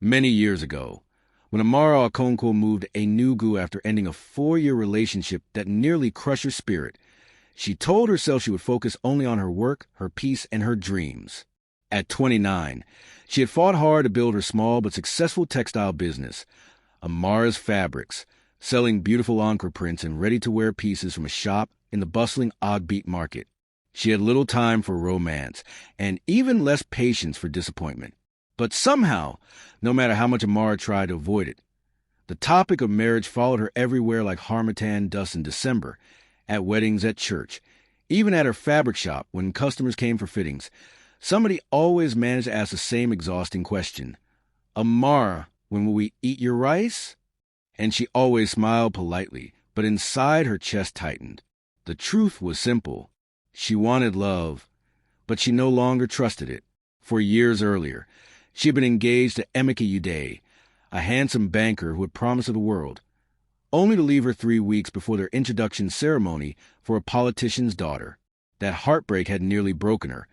Many years ago, when Amara Okonkwo moved to Enugu after ending a 4-year relationship that nearly crushed her spirit, she told herself she would focus only on her work, her peace, and her dreams. At 29, she had fought hard to build her small but successful textile business, Amara's Fabrics, selling beautiful Ankara prints and ready-to-wear pieces from a shop in the bustling Oddbeat market. She had little time for romance, and even less patience for disappointment. But somehow, no matter how much Amara tried to avoid it, the topic of marriage followed her everywhere like harmattan dust in December, at weddings, at church, even at her fabric shop when customers came for fittings. Somebody always managed to ask the same exhausting question. Amara, when will we eat your rice? And she always smiled politely, but inside her chest tightened. The truth was simple. She wanted love, but she no longer trusted it. For years earlier, she had been engaged to Emeka Ude, a handsome banker who had promised her the world, only to leave her 3 weeks before their introduction ceremony for a politician's daughter. That heartbreak had nearly broken her,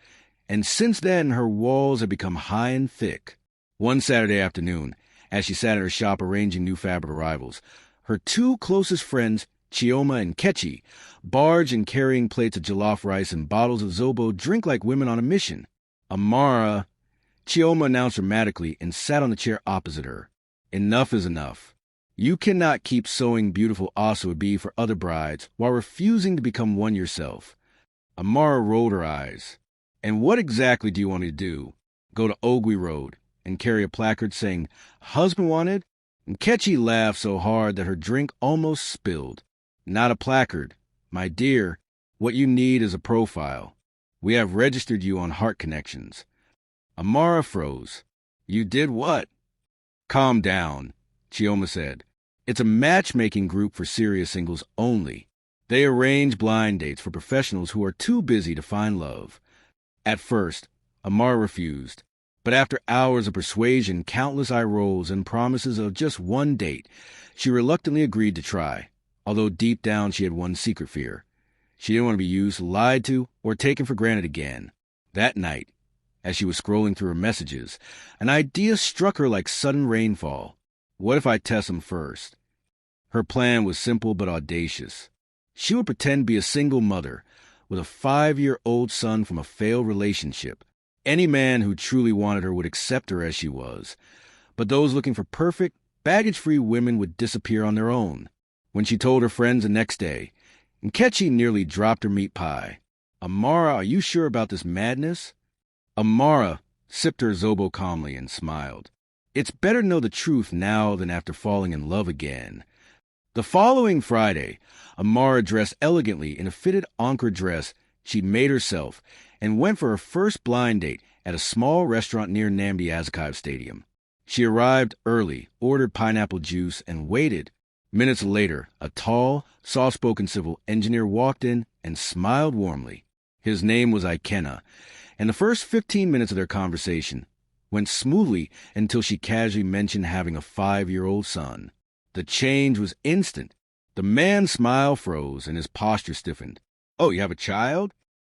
and since then her walls had become high and thick. One Saturday afternoon, as she sat at her shop arranging new fabric arrivals, her 2 closest friends, Chioma and Kechi, barged in carrying plates of jollof rice and bottles of Zobo drink like women on a mission. Amara, Chioma announced dramatically and sat on the chair opposite her. Enough is enough. You cannot keep sewing beautiful asoebi for other brides while refusing to become one yourself. Amara rolled her eyes. And what exactly do you want me to do? Go to Ogwe Road and carry a placard saying, "Husband wanted"? And Kechi laughed so hard that her drink almost spilled. Not a placard. My dear, what you need is a profile. We have registered you on Heart Connections. Amara froze. You did what? Calm down, Chioma said. It's a matchmaking group for serious singles only. They arrange blind dates for professionals who are too busy to find love. At first, Amara refused. But after hours of persuasion, countless eye rolls, and promises of just one date, she reluctantly agreed to try, although deep down she had one secret fear. She didn't want to be used, lied to, or taken for granted again. That night, as she was scrolling through her messages, an idea struck her like sudden rainfall. What if I test him first? Her plan was simple but audacious. She would pretend to be a single mother with a 5-year-old son from a failed relationship. Any man who truly wanted her would accept her as she was, but those looking for perfect, baggage-free women would disappear on their own. When she told her friends the next day, Nkechi nearly dropped her meat pie. Amara, are you sure about this madness? Amara sipped her Zobo calmly and smiled. It's better to know the truth now than after falling in love again. The following Friday, Amara dressed elegantly in a fitted Ankara dress she'd made herself and went for her first blind date at a small restaurant near Nnamdi Azikiwe Stadium. She arrived early, ordered pineapple juice, and waited. Minutes later, a tall, soft-spoken civil engineer walked in and smiled warmly. His name was Ikenna, and the first 15 minutes of their conversation went smoothly until she casually mentioned having a 5-year-old son. The change was instant. The man's smile froze and his posture stiffened. Oh, you have a child?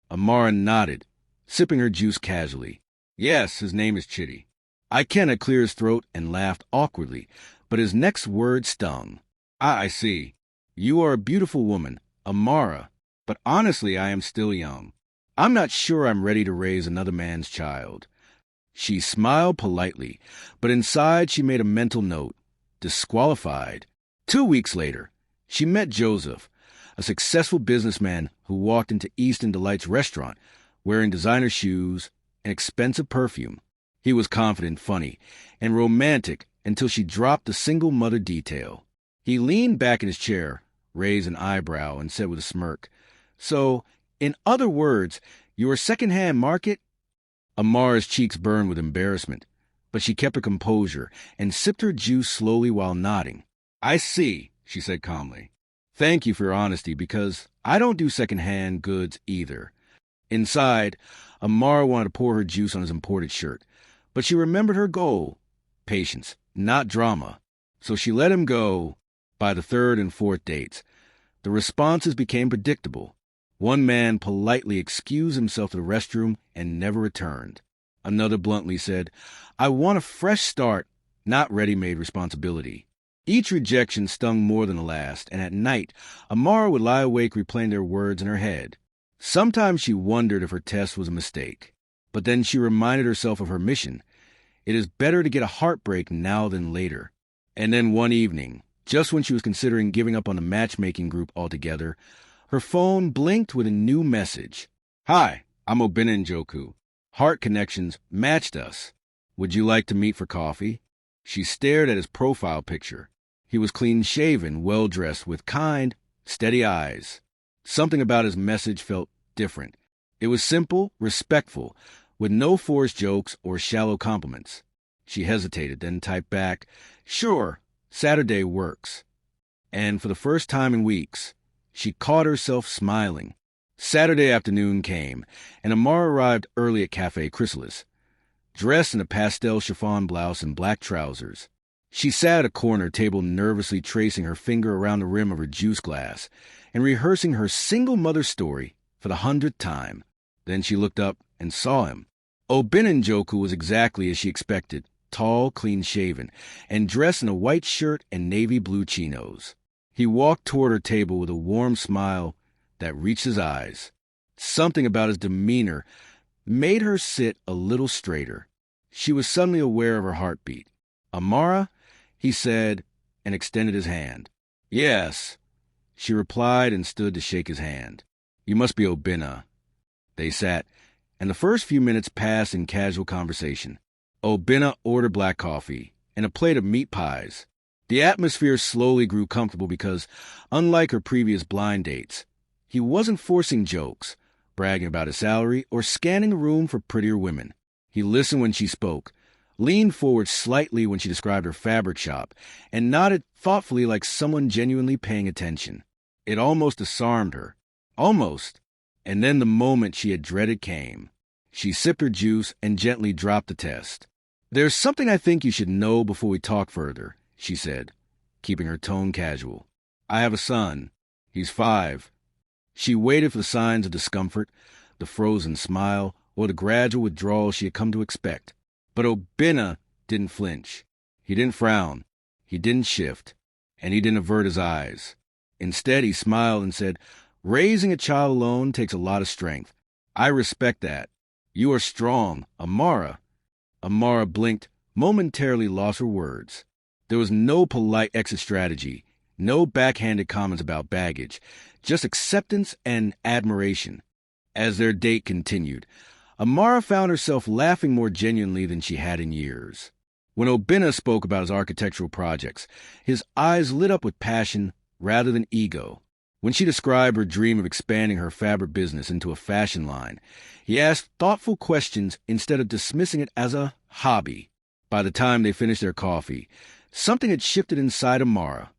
Amara nodded, sipping her juice casually. Yes, his name is Chitty. Ikenna cleared his throat and laughed awkwardly, but his next word stung. Ah, I see. You are a beautiful woman, Amara, but honestly I am still young. I'm not sure I'm ready to raise another man's child. She smiled politely, but inside she made a mental note. Disqualified. 2 weeks later, she met Joseph, a successful businessman who walked into Eastern Delight's restaurant wearing designer shoes and expensive perfume. He was confident, funny, and romantic until she dropped the single mother detail. He leaned back in his chair, raised an eyebrow, and said with a smirk, "So, in other words, you're a second-hand market?" Amara's cheeks burned with embarrassment, but she kept her composure and sipped her juice slowly while nodding. "I see," she said calmly. "Thank you for your honesty, because I don't do second-hand goods either." Inside, Amara wanted to pour her juice on his imported shirt, but she remembered her goal, patience, not drama. So she let him go. By the 3rd and 4th dates, the responses became predictable. One man politely excused himself to the restroom and never returned. Another bluntly said, "I want a fresh start, not ready-made responsibility. Each rejection stung more than the last, and at night, Amara would lie awake replaying their words in her head. Sometimes she wondered if her test was a mistake, but then she reminded herself of her mission. It is better to get a heartbreak now than later. And then one evening, just when she was considering giving up on the matchmaking group altogether, her phone blinked with a new message. "Hi, I'm Obina Njoku. Heart Connections matched us. Would you like to meet for coffee?" She stared at his profile picture. He was clean-shaven, well-dressed, with kind, steady eyes. Something about his message felt different. It was simple, respectful, with no forced jokes or shallow compliments. She hesitated, then typed back, "Sure, Saturday works." And for the first time in weeks, she caught herself smiling. Saturday afternoon came, and Amara arrived early at Café Chrysalis, dressed in a pastel chiffon blouse and black trousers. She sat at a corner table nervously tracing her finger around the rim of her juice glass and rehearsing her single mother story for the 100th time. Then she looked up and saw him. Obina Njoku was exactly as she expected, tall, clean-shaven, and dressed in a white shirt and navy blue chinos. He walked toward her table with a warm smile that reached his eyes. Something about his demeanor made her sit a little straighter. She was suddenly aware of her heartbeat. "Amara?" he said, and extended his hand. "Yes," she replied and stood to shake his hand. "You must be Obina." They sat, and the first few minutes passed in casual conversation. Obina ordered black coffee and a plate of meat pies. The atmosphere slowly grew comfortable because, unlike her previous blind dates, he wasn't forcing jokes, bragging about his salary, or scanning the room for prettier women. He listened when she spoke, leaned forward slightly when she described her fabric shop, and nodded thoughtfully like someone genuinely paying attention. It almost disarmed her. Almost. And then the moment she had dreaded came. She sipped her juice and gently dropped the test. "There's something I think you should know before we talk further," she said, keeping her tone casual. "I have a son. He's 5. She waited for the signs of discomfort, the frozen smile, or the gradual withdrawal she had come to expect. But Obina didn't flinch. He didn't frown. He didn't shift. And he didn't avert his eyes. Instead, he smiled and said, "Raising a child alone takes a lot of strength. I respect that. You are strong, Amara." Amara blinked, momentarily lost her words. There was no polite exit strategy, no backhanded comments about baggage, just acceptance and admiration. As their date continued, Amara found herself laughing more genuinely than she had in years. When Obina spoke about his architectural projects, his eyes lit up with passion rather than ego. When she described her dream of expanding her fabric business into a fashion line, he asked thoughtful questions instead of dismissing it as a hobby. By the time they finished their coffee, something had shifted inside Amara.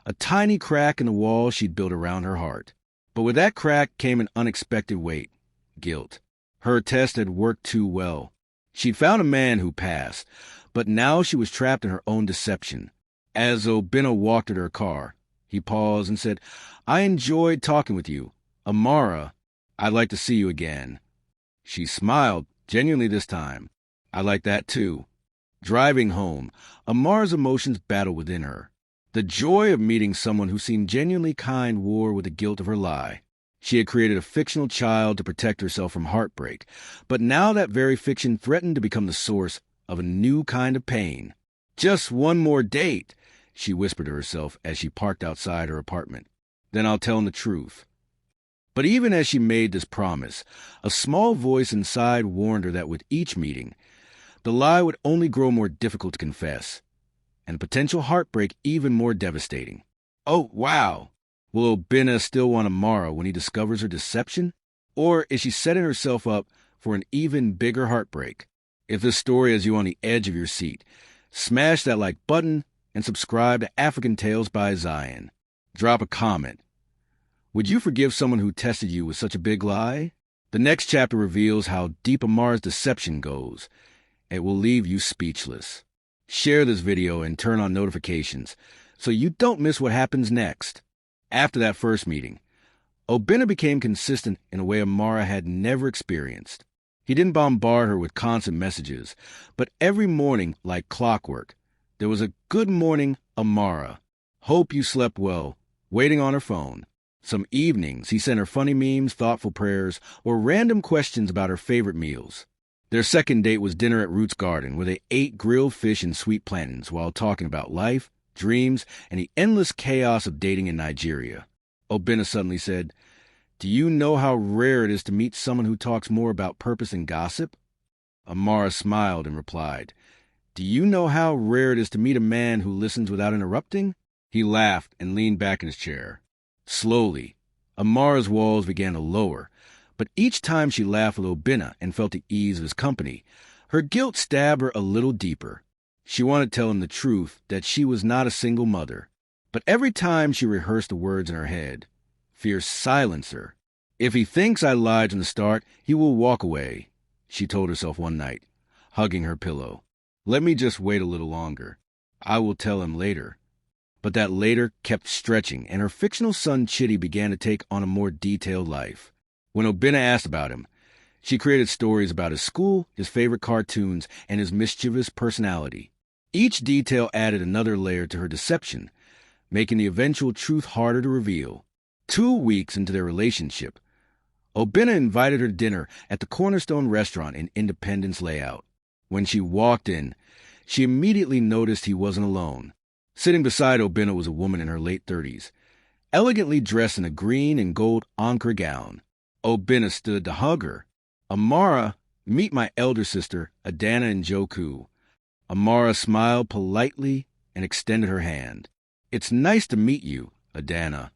A tiny crack in the wall she'd built around her heart. But with that crack came an unexpected weight, guilt. Her test had worked too well. She'd found a man who passed, but now she was trapped in her own deception. As Obina walked to her car, he paused and said, "I enjoyed talking with you. Amara, I'd like to see you again." She smiled, genuinely this time. "I like that too." Driving home, Amara's emotions battled within her. The joy of meeting someone who seemed genuinely kind war with the guilt of her lie. She had created a fictional child to protect herself from heartbreak, but now that very fiction threatened to become the source of a new kind of pain. "Just one more date," she whispered to herself as she parked outside her apartment. "Then I'll tell him the truth." But even as she made this promise, a small voice inside warned her that with each meeting, the lie would only grow more difficult to confess, and potential heartbreak even more devastating. Oh, wow! Will Obina still want Amara when he discovers her deception? Or is she setting herself up for an even bigger heartbreak? If this story has you on the edge of your seat, smash that like button and subscribe to AfricanTales by Zion. Drop a comment. Would you forgive someone who tested you with such a big lie? The next chapter reveals how deep Amara's deception goes. It will leave you speechless. Share this video and turn on notifications so you don't miss what happens next. After that first meeting, Obina became consistent in a way Amara had never experienced. He didn't bombard her with constant messages, but every morning, like clockwork, There was a good morning, Amara. Hope you slept well, waiting on her phone. Some evenings, he sent her funny memes, thoughtful prayers, or random questions about her favorite meals. Their second date was dinner at Root's Garden, where they ate grilled fish and sweet plantains while talking about life, dreams, and the endless chaos of dating in Nigeria. Obinna suddenly said, "Do you know how rare it is to meet someone who talks more about purpose and gossip?" Amara smiled and replied, "Do you know how rare it is to meet a man who listens without interrupting?" He laughed and leaned back in his chair. Slowly, Amara's walls began to lower, but each time she laughed with Obinna and felt the ease of his company, her guilt stabbed her a little deeper. She wanted to tell him the truth, that she was not a single mother. But every time she rehearsed the words in her head, fear silenced her. "If he thinks I lied from the start, he will walk away," she told herself one night, hugging her pillow. "Let me just wait a little longer. I will tell him later." But that later kept stretching, and her fictional son Chitty began to take on a more detailed life. When Obinna asked about him, she created stories about his school, his favorite cartoons, and his mischievous personality. Each detail added another layer to her deception, making the eventual truth harder to reveal. 2 weeks into their relationship, Obinna invited her to dinner at the Cornerstone restaurant in Independence Layout. When she walked in, she immediately noticed he wasn't alone. Sitting beside Obinna was a woman in her late 30s, elegantly dressed in a green and gold ochre gown. Obinna stood to hug her. "Amara, meet my elder sister, Adana Njoku." Amara smiled politely and extended her hand. "It's nice to meet you, Adana."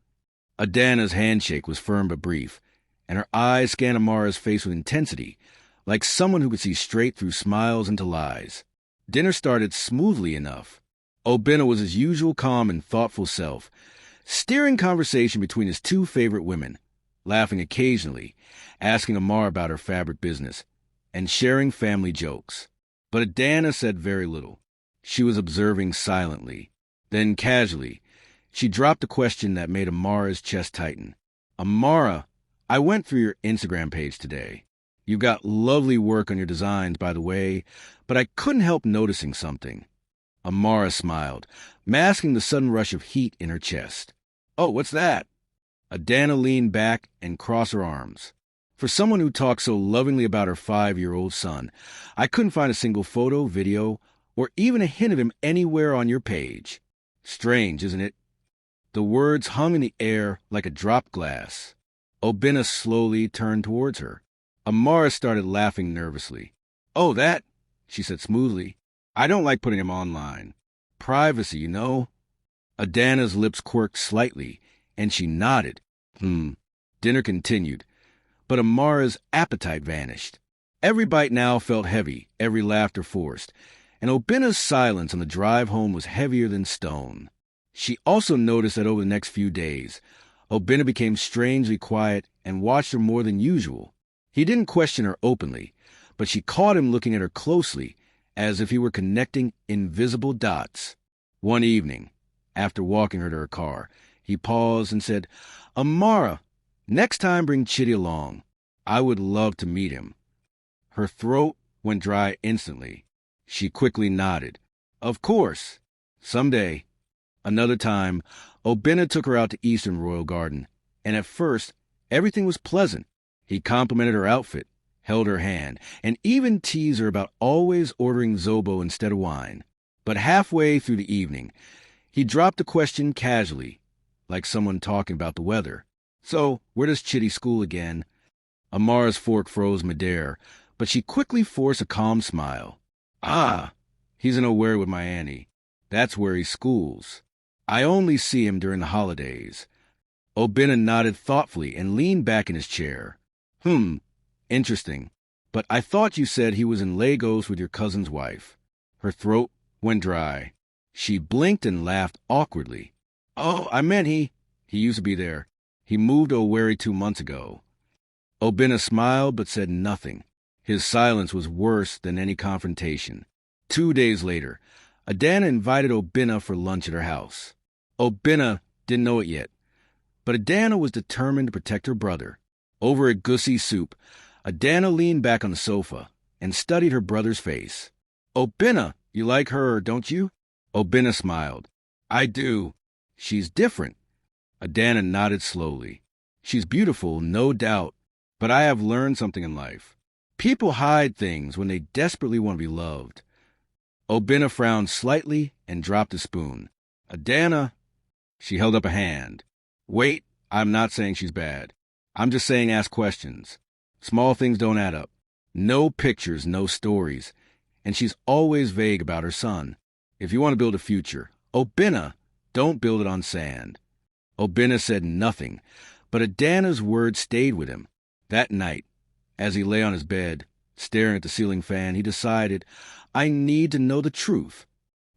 Adana's handshake was firm but brief, and her eyes scanned Amara's face with intensity, like someone who could see straight through smiles into lies. Dinner started smoothly enough. Obinna was his usual calm and thoughtful self, steering conversation between his 2 favorite women, laughing occasionally, asking Amara about her fabric business, and sharing family jokes. But Adana said very little. She was observing silently. Then, casually, she dropped a question that made Amara's chest tighten. "Amara, I went through your Instagram page today. You've got lovely work on your designs, by the way, but I couldn't help noticing something." Amara smiled, masking the sudden rush of heat in her chest. "Oh, what's that?" Adana leaned back and crossed her arms. "For someone who talks so lovingly about her 5-year-old son, I couldn't find a single photo, video, or even a hint of him anywhere on your page. Strange, isn't it?" The words hung in the air like a dropped glass. Obinna slowly turned towards her. Amara started laughing nervously. "Oh, that," she said smoothly. "I don't like putting him online. Privacy, you know." Adana's lips quirked slightly, and she nodded. Dinner continued, but Amara's appetite vanished. Every bite now felt heavy, every laughter forced, and Obinna's silence on the drive home was heavier than stone. She also noticed that over the next few days, Obinna became strangely quiet and watched her more than usual. He didn't question her openly, but she caught him looking at her closely, as if he were connecting invisible dots. One evening, after walking her to her car, he paused and said, "Amara, next time bring Chitty along. I would love to meet him." Her throat went dry instantly. She quickly nodded. "Of course. Someday." Another time, Obinna took her out to Eastern Royal Garden, and at first, everything was pleasant. He complimented her outfit, held her hand, and even teased her about always ordering Zobo instead of wine. But halfway through the evening, he dropped the question casually, like someone talking about the weather. "So, where does Chitty school again?" Amara's fork froze midair, but she quickly forced a calm smile. "Ah, he's in Owerri with my auntie. That's where he schools. I only see him during the holidays." Obinna nodded thoughtfully and leaned back in his chair. Interesting. But I thought you said he was in Lagos with your cousin's wife." Her throat went dry. She blinked and laughed awkwardly. "Oh, I meant he used to be there. He moved to Owerri 2 months ago." Obinna smiled but said nothing. His silence was worse than any confrontation. 2 days later, Adana invited Obinna for lunch at her house. Obinna didn't know it yet, but Adana was determined to protect her brother. Over egusi soup, Adana leaned back on the sofa and studied her brother's face. "Obinna, you like her, don't you?" Obina smiled. I do. She's different. Adana nodded slowly. She's beautiful, no doubt, but I have learned something in life. People hide things when they desperately want to be loved. Obina frowned slightly and dropped the spoon. Adana, she held up a hand. Wait, I'm not saying she's bad. I'm just saying ask questions. Small things don't add up. No pictures, no stories. And she's always vague about her son. If you want to build a future, Obina, don't build it on sand. Obina said nothing, but Adana's words stayed with him. That night, as he lay on his bed, staring at the ceiling fan, he decided, I need to know the truth.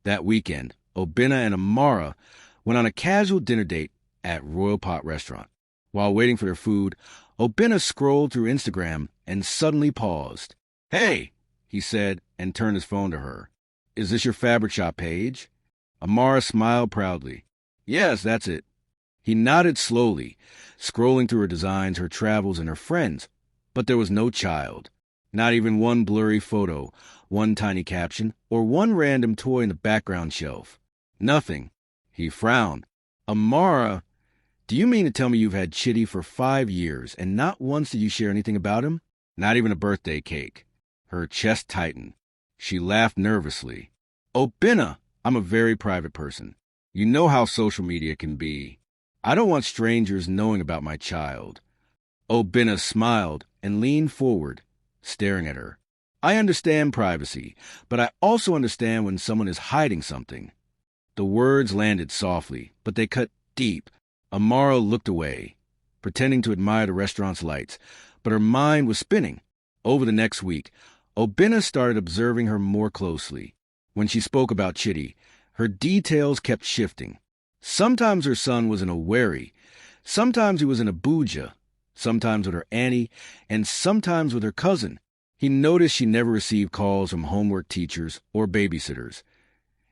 That weekend, Obina and Amara went on a casual dinner date at Royal Pot Restaurant. While waiting for their food, Obina scrolled through Instagram and suddenly paused. Hey, he said and turned his phone to her. Is this your fabric shop page? Amara smiled proudly. Yes, that's it. He nodded slowly, scrolling through her designs, her travels, and her friends. But there was no child. Not even one blurry photo, one tiny caption, or one random toy in the background shelf. Nothing. He frowned. Amara, do you mean to tell me you've had Chitty for 5 years, and not once did you share anything about him? Not even a birthday cake. Her chest tightened. She laughed nervously. Obina, I'm a very private person. You know how social media can be. I don't want strangers knowing about my child. Obina smiled and leaned forward, staring at her. I understand privacy, but I also understand when someone is hiding something. The words landed softly, but they cut deep. Amara looked away, pretending to admire the restaurant's lights, but her mind was spinning. Over the next week, Obina started observing her more closely. When she spoke about Chitty, her details kept shifting. Sometimes her son was in a wherry, sometimes he was in Abuja, sometimes with her auntie, and sometimes with her cousin. He noticed she never received calls from homework teachers or babysitters,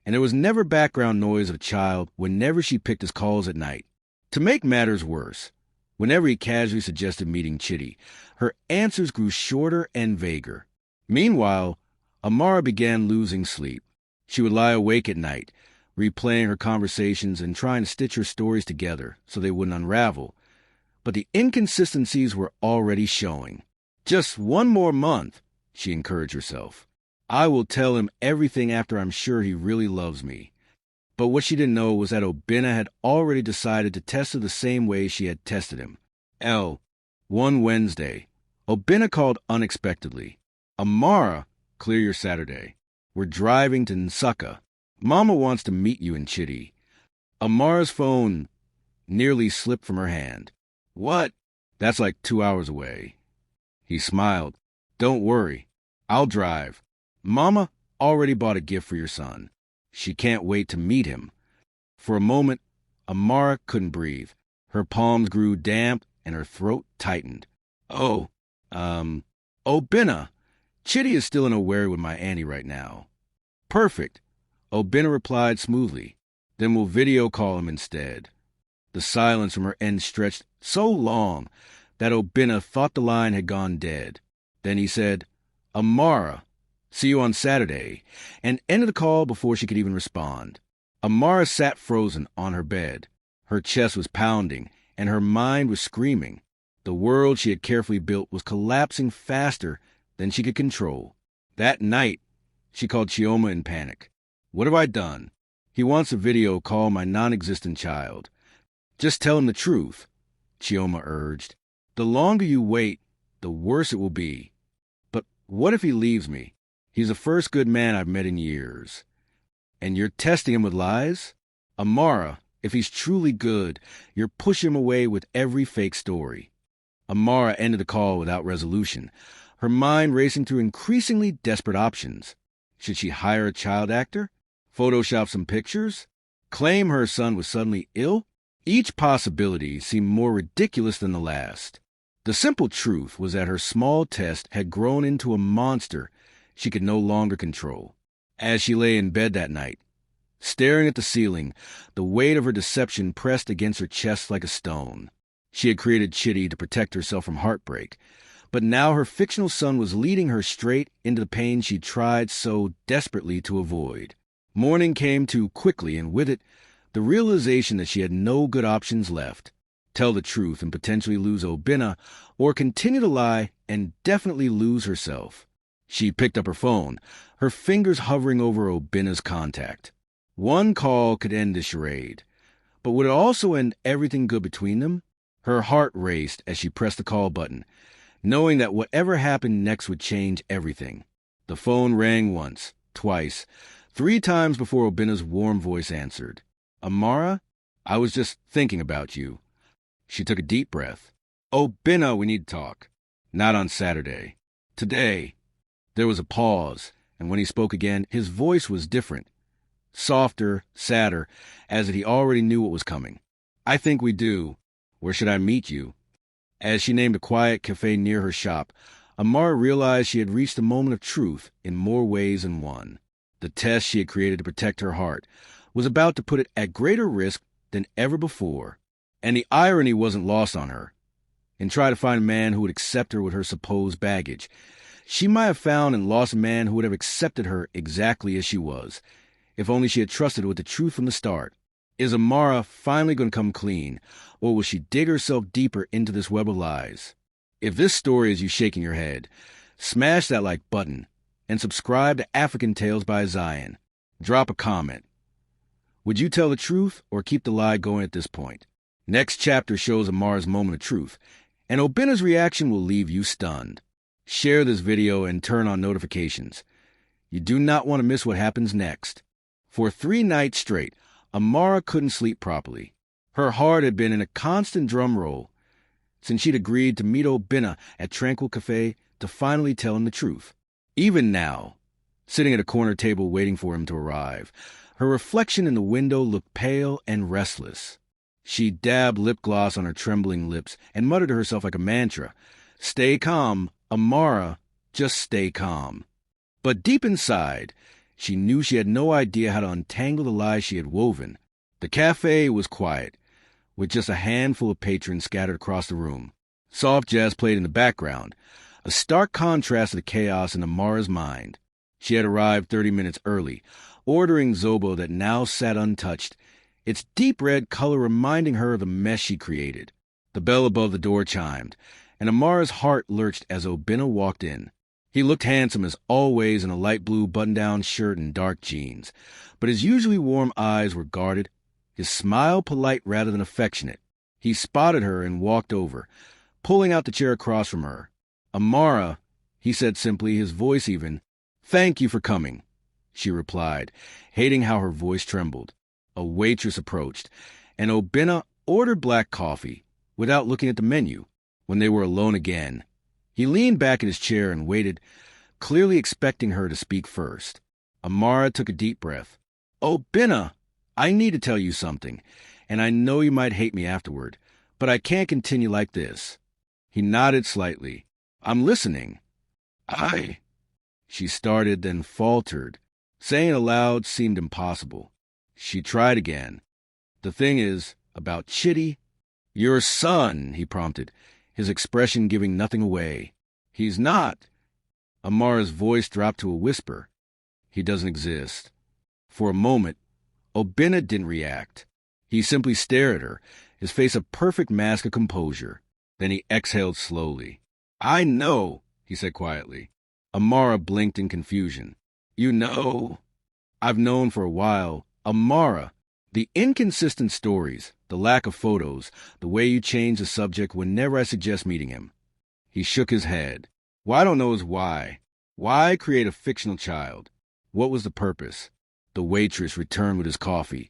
and there was never background noise of a child whenever she picked his calls at night. To make matters worse, whenever he casually suggested meeting Chitty, her answers grew shorter and vaguer. Meanwhile, Amara began losing sleep. She would lie awake at night, replaying her conversations and trying to stitch her stories together so they wouldn't unravel. But the inconsistencies were already showing. Just one more month, she encouraged herself. I will tell him everything after I'm sure he really loves me. But what she didn't know was that Obina had already decided to test her the same way she had tested him. One Wednesday, Obina called unexpectedly. Amara, clear your Saturday. We're driving to Nsukka. Mama wants to meet you and Chitty. Amara's phone nearly slipped from her hand. What? That's like 2 hours away. He smiled. Don't worry. I'll drive. Mama already bought a gift for your son. She can't wait to meet him. For a moment, Amara couldn't breathe. Her palms grew damp and her throat tightened. Obina, Chitty is still in a wherry with my auntie right now. Perfect. Obina replied smoothly. Then we'll video call him instead. The silence from her end stretched so long that Obina thought the line had gone dead. Then he said, Amara, see you on Saturday, and ended the call before she could even respond. Amara sat frozen on her bed. Her chest was pounding, and her mind was screaming. The world she had carefully built was collapsing faster than she could control. That night, she called Chioma in panic. What have I done? He wants a video call my non-existent child. Just tell him the truth, Chioma urged. The longer you wait, the worse it will be. But what if he leaves me? He's the first good man I've met in years. And you're testing him with lies? Amara, if he's truly good, you're pushing him away with every fake story. Amara ended the call without resolution, her mind racing through increasingly desperate options. Should she hire a child actor? Photoshop some pictures? Claim her son was suddenly ill? Each possibility seemed more ridiculous than the last. The simple truth was that her small test had grown into a monster she could no longer control. As she lay in bed that night, staring at the ceiling, the weight of her deception pressed against her chest like a stone. She had created Chitty to protect herself from heartbreak, but now her fictional son was leading her straight into the pain she tried so desperately to avoid. Morning came too quickly, and with it, the realization that she had no good options left. Tell the truth and potentially lose Obinna, or continue to lie and definitely lose herself. She picked up her phone, her fingers hovering over Obinna's contact. One call could end the charade, but would it also end everything good between them? Her heart raced as she pressed the call button, knowing that whatever happened next would change everything. The phone rang once, twice, 3 times before Obinna's warm voice answered. "Amara, I was just thinking about you." She took a deep breath. "Obinna, we need to talk." "Not on Saturday. Today." There was a pause, and when he spoke again, his voice was different. Softer, sadder, as if he already knew what was coming. "I think we do. Where should I meet you?" As she named a quiet cafe near her shop, Amara realized she had reached a moment of truth in more ways than one. The test she had created to protect her heart was about to put it at greater risk than ever before. And the irony wasn't lost on her. In trying to find a man who would accept her with her supposed baggage, she might have found and lost a man who would have accepted her exactly as she was, if only she had trusted with the truth from the start. Is Amara finally going to come clean, or will she dig herself deeper into this web of lies? If this story is you shaking your head, smash that like button and subscribe to African Tales by Zion. Drop a comment. Would you tell the truth or keep the lie going at this point? Next chapter shows Amara's moment of truth, and Obinna's reaction will leave you stunned. Share this video and turn on notifications. You do not want to miss what happens next. For 3 nights straight, Amara couldn't sleep properly. Her heart had been in a constant drum roll since she'd agreed to meet Obinna at Tranquil Cafe to finally tell him the truth. Even now, sitting at a corner table waiting for him to arrive, her reflection in the window looked pale and restless. She dabbed lip gloss on her trembling lips and muttered to herself like a mantra, "Stay calm, Amara, just stay calm." But deep inside, she knew she had no idea how to untangle the lies she had woven. The cafe was quiet, with just a handful of patrons scattered across the room. Soft jazz played in the background, a stark contrast to the chaos in Amara's mind. She had arrived 30 minutes early, ordering zobo that now sat untouched, its deep red color reminding her of the mess she created. The bell above the door chimed, and Amara's heart lurched as Obinna walked in. He looked handsome as always in a light blue button-down shirt and dark jeans, but his usually warm eyes were guarded, his smile polite rather than affectionate. He spotted her and walked over, pulling out the chair across from her. "Amara," he said simply, his voice even. "Thank you for coming," she replied, hating how her voice trembled. A waitress approached, and Obinna ordered black coffee, without looking at the menu. When they were alone again, he leaned back in his chair and waited, clearly expecting her to speak first. Amara took a deep breath. "Obinna, I need to tell you something, and I know you might hate me afterward, but I can't continue like this." He nodded slightly. "I'm listening." She started, then faltered. Saying it aloud seemed impossible. She tried again. "The thing is, about Chitty." "Your son," he prompted, his expression giving nothing away. "He's not." Amara's voice dropped to a whisper. "He doesn't exist." For a moment, Obinna didn't react. He simply stared at her, his face a perfect mask of composure. Then he exhaled slowly. "I know," he said quietly. Amara blinked in confusion. "You know?" "I've known for a while. Amara, the inconsistent stories, the lack of photos, the way you change the subject whenever I suggest meeting him." He shook his head. "What I don't know is why. Why create a fictional child? What was the purpose?" The waitress returned with his coffee,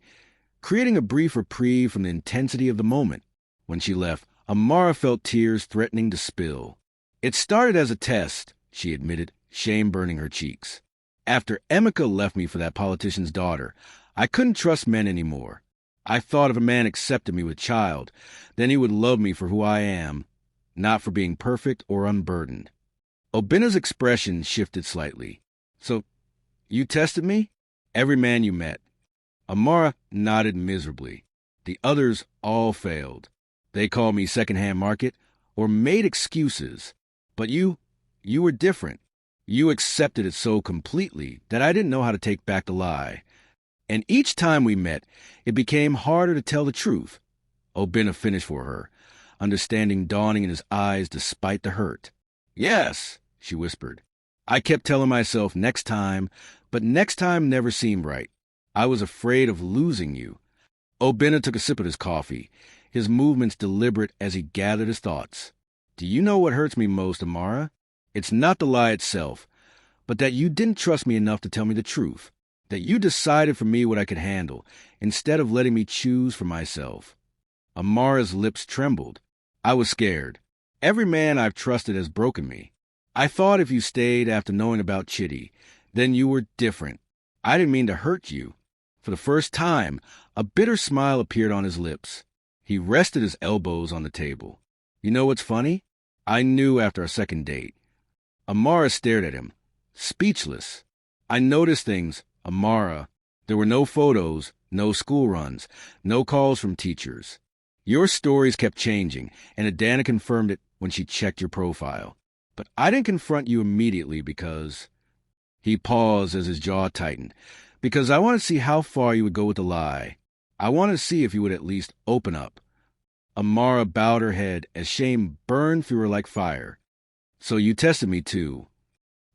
creating a brief reprieve from the intensity of the moment. When she left, Amara felt tears threatening to spill. "It started as a test," she admitted, shame burning her cheeks. "After Emeka left me for that politician's daughter, I couldn't trust men anymore. I thought if a man accepted me with child, then he would love me for who I am, not for being perfect or unburdened." Obinna's expression shifted slightly. "So, you tested me? Every man you met?" Amara nodded miserably. "The others all failed. They called me second-hand market or made excuses. But you were different. You accepted it so completely that I didn't know how to take back the lie. And each time we met, it became harder to tell the truth. Obinna finished for her, understanding dawning in his eyes despite the hurt. Yes, she whispered. I kept telling myself next time, but next time never seemed right. I was afraid of losing you. Obinna took a sip of his coffee, his movements deliberate as he gathered his thoughts. Do you know what hurts me most, Amara? It's not the lie itself, but that you didn't trust me enough to tell me the truth, that you decided for me what I could handle, instead of letting me choose for myself. Amara's lips trembled. I was scared. Every man I've trusted has broken me. I thought if you stayed after knowing about Chitty, then you were different. I didn't mean to hurt you. For the first time, a bitter smile appeared on his lips. He rested his elbows on the table. You know what's funny? I knew after our second date. Amara stared at him, speechless. I noticed things, Amara. There were no photos, no school runs, no calls from teachers. Your stories kept changing, and Adana confirmed it when she checked your profile. But I didn't confront you immediately because... He paused as his jaw tightened. Because I want to see how far you would go with the lie. I want to see if you would at least open up. Amara bowed her head as shame burned through her like fire. So you tested me too.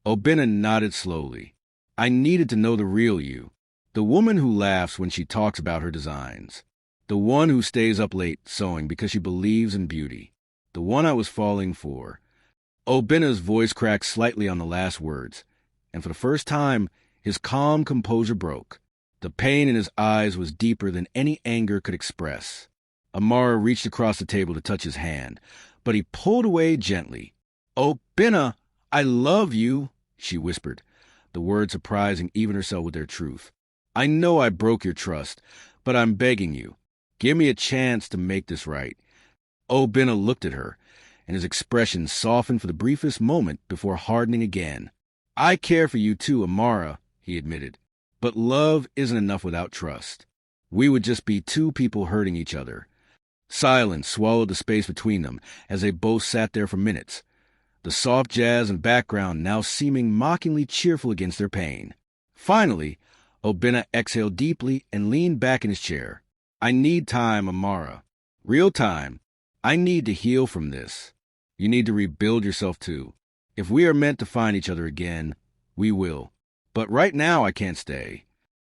Obinna nodded slowly. I needed to know the real you. The woman who laughs when she talks about her designs. The one who stays up late sewing because she believes in beauty. The one I was falling for. Obinna's voice cracked slightly on the last words, and for the first time, his calm composure broke. The pain in his eyes was deeper than any anger could express. Amara reached across the table to touch his hand, but he pulled away gently. Obinna, I love you, she whispered, the words surprising even herself with their truth. I know I broke your trust, but I'm begging you. Give me a chance to make this right. Obinna looked at her, and his expression softened for the briefest moment before hardening again. I care for you too, Amara, he admitted. But love isn't enough without trust. We would just be two people hurting each other. Silence swallowed the space between them as they both sat there for minutes, the soft jazz and background now seeming mockingly cheerful against their pain. Finally, Obinna exhaled deeply and leaned back in his chair. I need time, Amara. Real time. I need to heal from this. You need to rebuild yourself too. If we are meant to find each other again, we will. But right now I can't stay.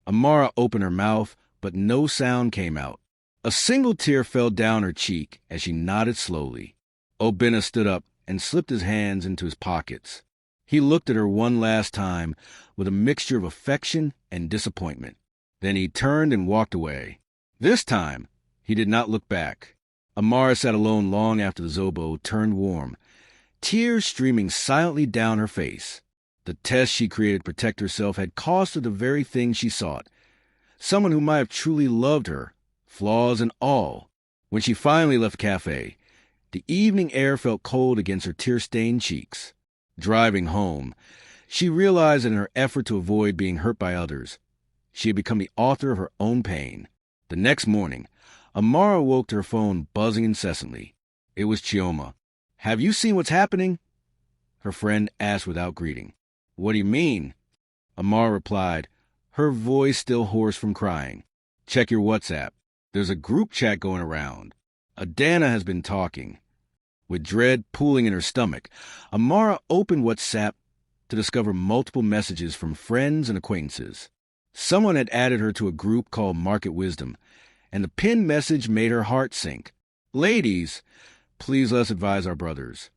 Amara opened her mouth, but no sound came out. A single tear fell down her cheek as she nodded slowly. Obinna stood up and slipped his hands into his pockets. He looked at her one last time with a mixture of affection and disappointment. Then he turned and walked away. This time, he did not look back. Amara sat alone long after the Zobo turned warm, tears streaming silently down her face. The test she created to protect herself had cost her the very thing she sought. Someone who might have truly loved her, flaws and all. When she finally left the cafe, the evening air felt cold against her tear-stained cheeks. Driving home, she realized in her effort to avoid being hurt by others, she had become the author of her own pain. The next morning, Amara woke to her phone buzzing incessantly. It was Chioma. Have you seen what's happening? Her friend asked without greeting. What do you mean? Amara replied, her voice still hoarse from crying. Check your WhatsApp. There's a group chat going around. Adana has been talking. With dread pooling in her stomach, Amara opened WhatsApp to discover multiple messages from friends and acquaintances. Someone had added her to a group called Market Wisdom, and the pinned message made her heart sink. Ladies, please let's advise our brothers.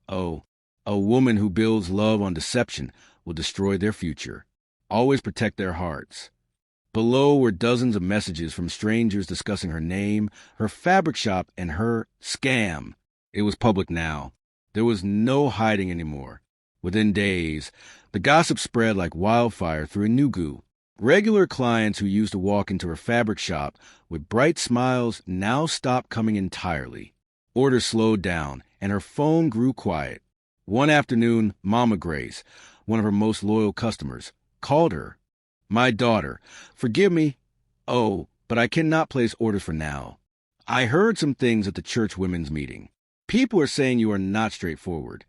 Oh, a woman who builds love on deception will destroy their future. Always protect their hearts. Below were dozens of messages from strangers discussing her name, her fabric shop, and her scam. It was public now. There was no hiding anymore. Within days, the gossip spread like wildfire through Enugu. Regular clients who used to walk into her fabric shop with bright smiles now stopped coming entirely. Orders slowed down, and her phone grew quiet. One afternoon, Mama Grace, one of her most loyal customers, called her. My daughter, forgive me. Oh, but I cannot place orders for now. I heard some things at the church women's meeting. People are saying you are not straightforward.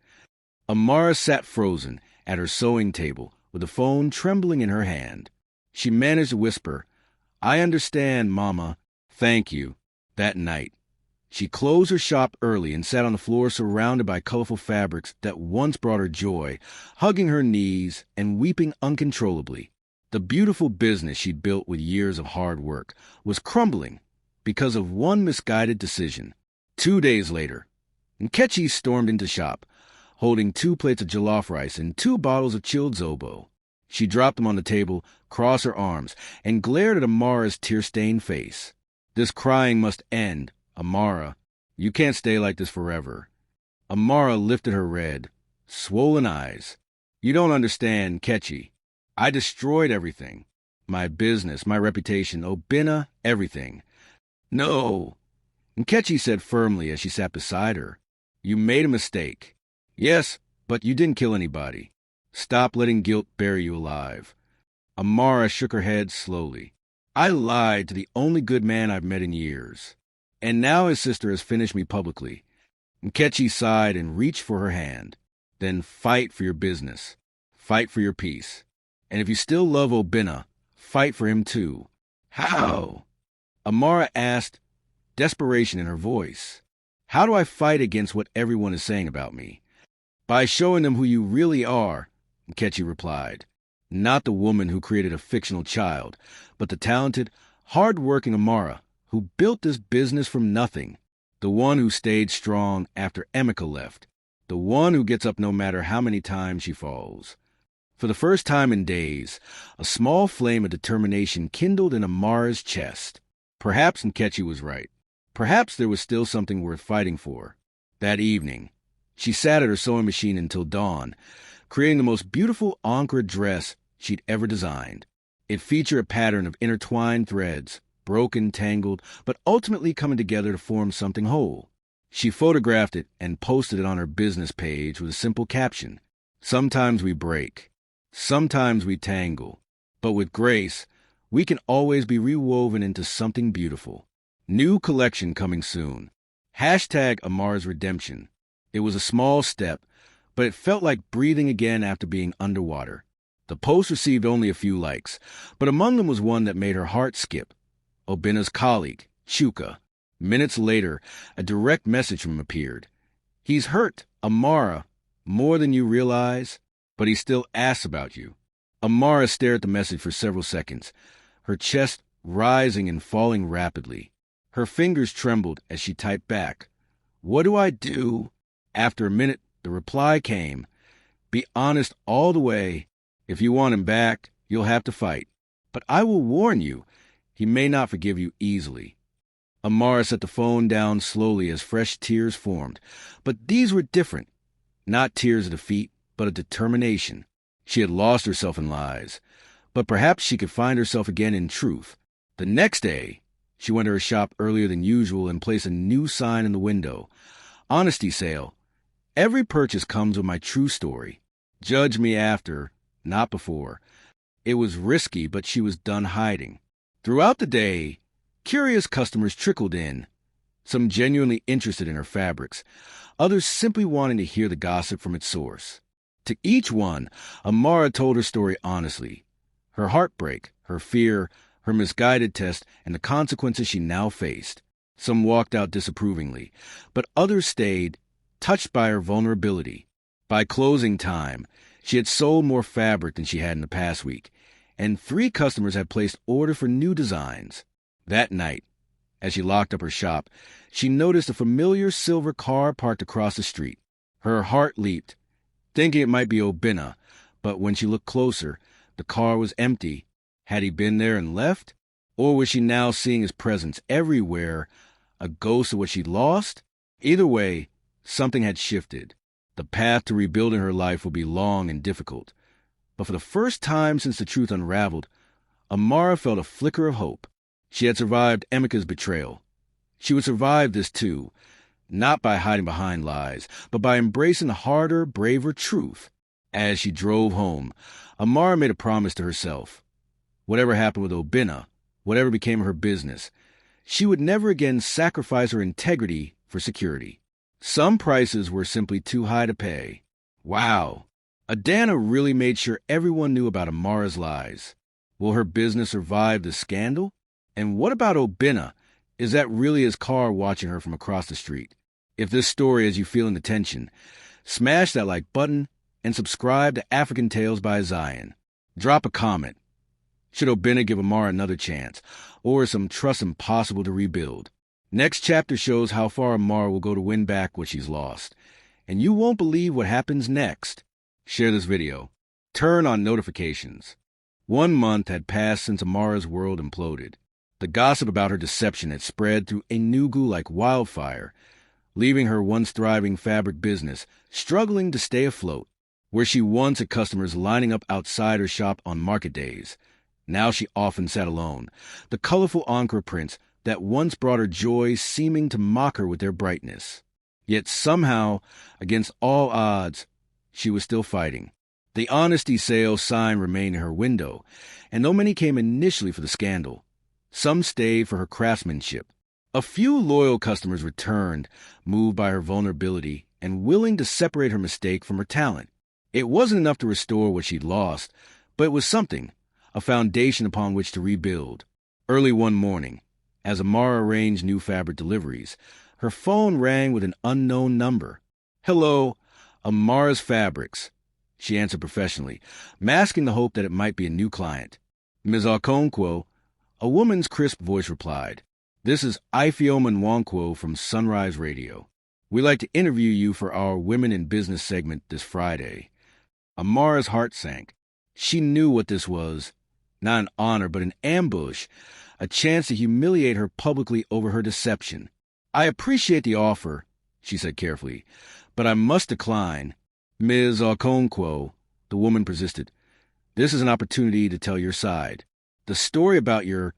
Amara sat frozen at her sewing table with the phone trembling in her hand. She managed to whisper, I understand, Mama. Thank you. That night, she closed her shop early and sat on the floor surrounded by colorful fabrics that once brought her joy, hugging her knees and weeping uncontrollably. The beautiful business she'd built with years of hard work was crumbling because of one misguided decision. 2 days later, Nkechi stormed into shop, holding 2 plates of jollof rice and 2 bottles of chilled zobo. She dropped them on the table, crossed her arms, and glared at Amara's tear-stained face. This crying must end. Amara, you can't stay like this forever. Amara lifted her red, swollen eyes. You don't understand, Nkechi. I destroyed everything. My business, my reputation, Obinna, everything. No, Nkechi said firmly as she sat beside her. You made a mistake. Yes, but you didn't kill anybody. Stop letting guilt bury you alive. Amara shook her head slowly. I lied to the only good man I've met in years. And now his sister has finished me publicly. Nkechi sighed and reached for her hand. Then fight for your business. Fight for your peace. And if you still love Obinna, fight for him too. How? Amara asked, desperation in her voice. How do I fight against what everyone is saying about me? By showing them who you really are, Nkechi replied. Not the woman who created a fictional child, but the talented, hard-working Amara who built this business from nothing. The one who stayed strong after Emeka left. The one who gets up no matter how many times she falls. For the first time in days, a small flame of determination kindled in Amara's chest. Perhaps Nkechi was right. Perhaps there was still something worth fighting for. That evening, she sat at her sewing machine until dawn, creating the most beautiful Ankara dress she'd ever designed. It featured a pattern of intertwined threads, broken, tangled, but ultimately coming together to form something whole. She photographed it and posted it on her business page with a simple caption. Sometimes we break. Sometimes we tangle. But with grace, we can always be rewoven into something beautiful. New collection coming soon. Hashtag Amara's Redemption. It was a small step, but it felt like breathing again after being underwater. The post received only a few likes, but among them was one that made her heart skip. Obinna's colleague, Chuka. Minutes later, a direct message from him appeared. He's hurt, Amara, more than you realize, but he still asks about you. Amara stared at the message for several seconds, her chest rising and falling rapidly. Her fingers trembled as she typed back. What do I do? After a minute, the reply came. Be honest all the way. If you want him back, you'll have to fight. But I will warn you, he may not forgive you easily. Amara set the phone down slowly as fresh tears formed. But these were different. Not tears of defeat, but of determination. She had lost herself in lies. But perhaps she could find herself again in truth. The next day, she went to her shop earlier than usual and placed a new sign in the window. Honesty sale. Every purchase comes with my true story. Judge me after, not before. It was risky, but she was done hiding. Throughout the day, curious customers trickled in, some genuinely interested in her fabrics, others simply wanting to hear the gossip from its source. To each one, Amara told her story honestly. Her heartbreak, her fear, her misguided test, and the consequences she now faced. Some walked out disapprovingly, but others stayed, touched by her vulnerability. By closing time, she had sold more fabric than she had in the past week, and 3 customers had placed orders for new designs. That night, as she locked up her shop, she noticed a familiar silver car parked across the street. Her heart leaped, thinking it might be Obinna, but when she looked closer, the car was empty. Had he been there and left? Or was she now seeing his presence everywhere, a ghost of what she'd lost? Either way, something had shifted. The path to rebuilding her life would be long and difficult. But for the first time since the truth unraveled, Amara felt a flicker of hope. She had survived Emeka's betrayal. She would survive this too, not by hiding behind lies, but by embracing the harder, braver truth. As she drove home, Amara made a promise to herself. Whatever happened with Obinna, whatever became of her business, she would never again sacrifice her integrity for security. Some prices were simply too high to pay. Wow. Adana really made sure everyone knew about Amara's lies. Will her business survive the scandal? And what about Obinna? Is that really his car watching her from across the street? If this story has you feeling the tension, smash that like button and subscribe to African Tales by Zion. Drop a comment. Should Obinna give Amara another chance, or is some trust impossible to rebuild? Next chapter shows how far Amara will go to win back what she's lost. And you won't believe what happens next. Share this video. Turn on notifications. 1 month had passed since Amara's world imploded. The gossip about her deception had spread through Enugu like wildfire, leaving her once thriving fabric business struggling to stay afloat. Where she once had customers lining up outside her shop on market days, now she often sat alone, the colorful Ankara prints that once brought her joy seeming to mock her with their brightness. Yet somehow, against all odds, she was still fighting. The honesty sale sign remained in her window, and though many came initially for the scandal, some stayed for her craftsmanship. A few loyal customers returned, moved by her vulnerability and willing to separate her mistake from her talent. It wasn't enough to restore what she'd lost, but it was something, a foundation upon which to rebuild. Early one morning, as Amara arranged new fabric deliveries, her phone rang with an unknown number. "Hello, Amara's Fabrics," she answered professionally, masking the hope that it might be a new client. "Ms. Okonkwo," a woman's crisp voice replied. "This is Ifeoma Nwankwo from Sunrise Radio. We'd like to interview you for our Women in Business segment this Friday." Amara's heart sank. She knew what this was. Not an honor, but an ambush, a chance to humiliate her publicly over her deception. "I appreciate the offer," she said carefully, "but I must decline." "Ms. Okonkwo," the woman persisted, "this is an opportunity to tell your side. The story about your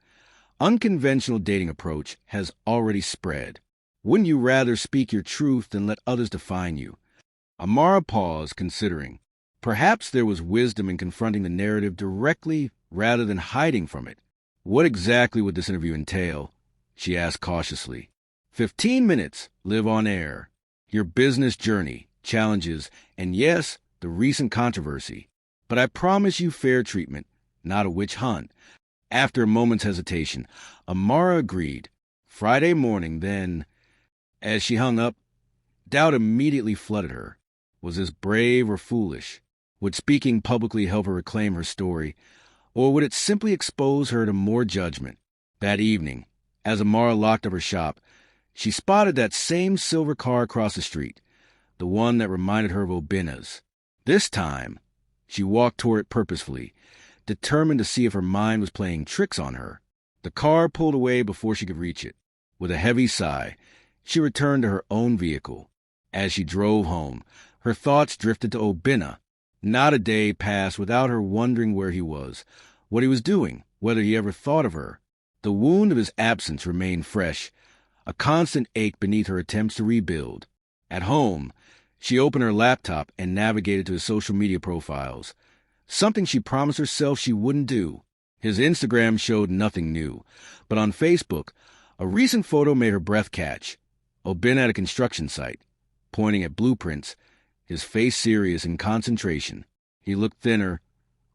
unconventional dating approach has already spread. Wouldn't you rather speak your truth than let others define you?" Amara paused, considering. Perhaps there was wisdom in confronting the narrative directly rather than hiding from it. "What exactly would this interview entail?" she asked cautiously. 15 minutes, live on air. Your business journey, challenges, and yes, the recent controversy. But I promise you fair treatment, not a witch hunt." After a moment's hesitation, Amara agreed. Friday morning, then. As she hung up, doubt immediately flooded her. Was this brave or foolish? Would speaking publicly help her reclaim her story, or would it simply expose her to more judgment? That evening, as Amara locked up her shop, she spotted that same silver car across the street, the one that reminded her of Obinna's. This time, she walked toward it purposefully, determined to see if her mind was playing tricks on her. The car pulled away before she could reach it. With a heavy sigh, she returned to her own vehicle. As she drove home, her thoughts drifted to Obinna. Not a day passed without her wondering where he was, what he was doing, whether he ever thought of her. The wound of his absence remained fresh, a constant ache beneath her attempts to rebuild. At home, she opened her laptop and navigated to his social media profiles, something she promised herself she wouldn't do. His Instagram showed nothing new, but on Facebook, a recent photo made her breath catch. Obinna at a construction site, pointing at blueprints, his face serious in concentration. He looked thinner,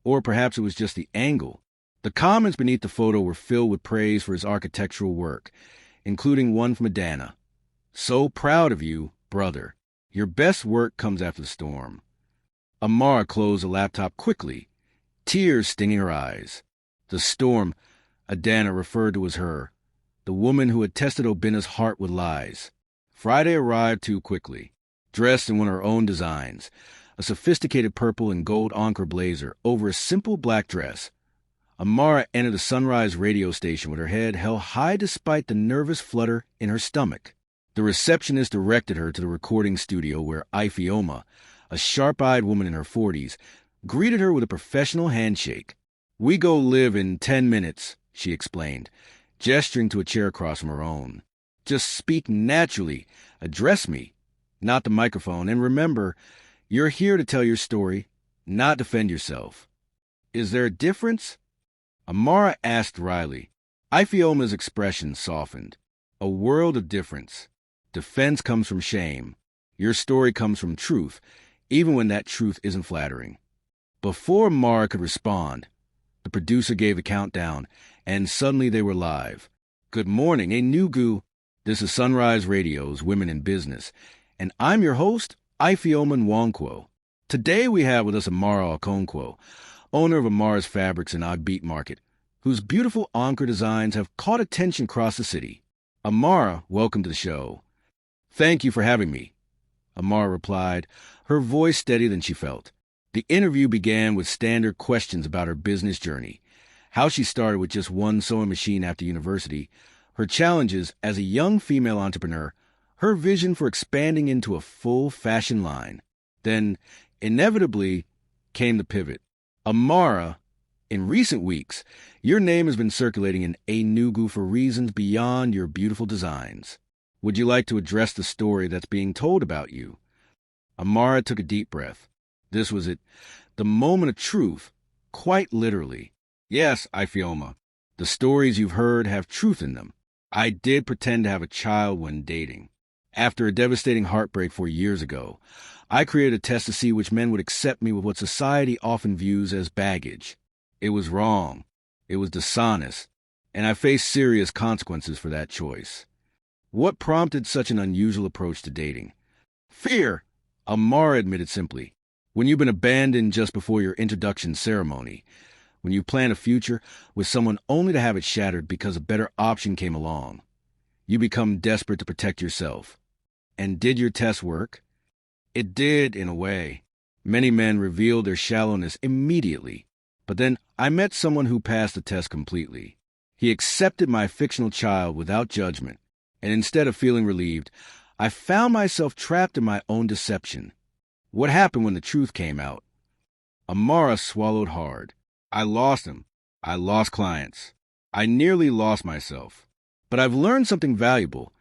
or perhaps it was just the angle. The comments beneath the photo were filled with praise for his architectural work, including one from Adana. "So proud of you, brother. Your best work comes after the storm." Amara closed the laptop quickly, tears stinging her eyes. The storm, Adana referred to as her, the woman who had tested Obinna's heart with lies. Friday arrived too quickly. Dressed in one of her own designs, a sophisticated purple and gold Ankara blazer over a simple black dress, Amara entered the Sunrise radio station with her head held high despite the nervous flutter in her stomach. The receptionist directed her to the recording studio where Ifeoma, a sharp-eyed woman in her 40s, greeted her with a professional handshake. "We go live in 10 minutes, she explained, gesturing to a chair across from her own. "Just speak naturally. Address me, not the microphone, and remember, you're here to tell your story, not defend yourself." "Is there a difference?" Amara asked wryly. Ifeoma's expression softened. "A world of difference. Defense comes from shame. Your story comes from truth, even when that truth isn't flattering." Before Amara could respond, the producer gave a countdown, and suddenly they were live. Good morning, Enugu. This is Sunrise Radio's Women in Business, and I'm your host, Ifeoma Nwankwo. Today we have with us Amara Okonkwo, owner of Amara's Fabrics and Agbeat Market, whose beautiful anchor designs have caught attention across the city. Amara, welcome to the show. Thank you for having me, Amara replied, her voice steadier than she felt. The interview began with standard questions about her business journey, how she started with just one sewing machine after university, her challenges as a young female entrepreneur, her vision for expanding into a full fashion line. Then, inevitably, came the pivot. Amara, in recent weeks, your name has been circulating in Enugu for reasons beyond your beautiful designs. Would you like to address the story that's being told about you? Amara took a deep breath. This was it, the moment of truth, quite literally. Yes, Ifeoma, the stories you've heard have truth in them. I did pretend to have a child when dating. After a devastating heartbreak 4 years ago, I created a test to see which men would accept me with what society often views as baggage. It was wrong. It was dishonest. And I faced serious consequences for that choice. What prompted such an unusual approach to dating? Fear, Amara admitted simply. When you've been abandoned just before your introduction ceremony, when you plan a future with someone only to have it shattered because a better option came along, you become desperate to protect yourself. And did your test work? It did, in a way. Many men revealed their shallowness immediately. But then I met someone who passed the test completely. He accepted my fictional child without judgment, and instead of feeling relieved, I found myself trapped in my own deception. What happened when the truth came out? Amara swallowed hard. I lost him. I lost clients. I nearly lost myself. But I've learned something valuable.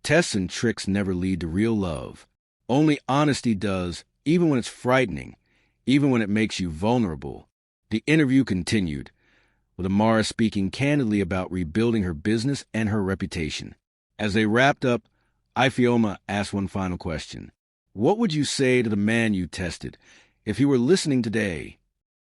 Tests and tricks never lead to real love. Only honesty does, even when it's frightening, even when it makes you vulnerable. The interview continued, with Amara speaking candidly about rebuilding her business and her reputation. As they wrapped up, Ifeoma asked one final question. What would you say to the man you tested if he were listening today?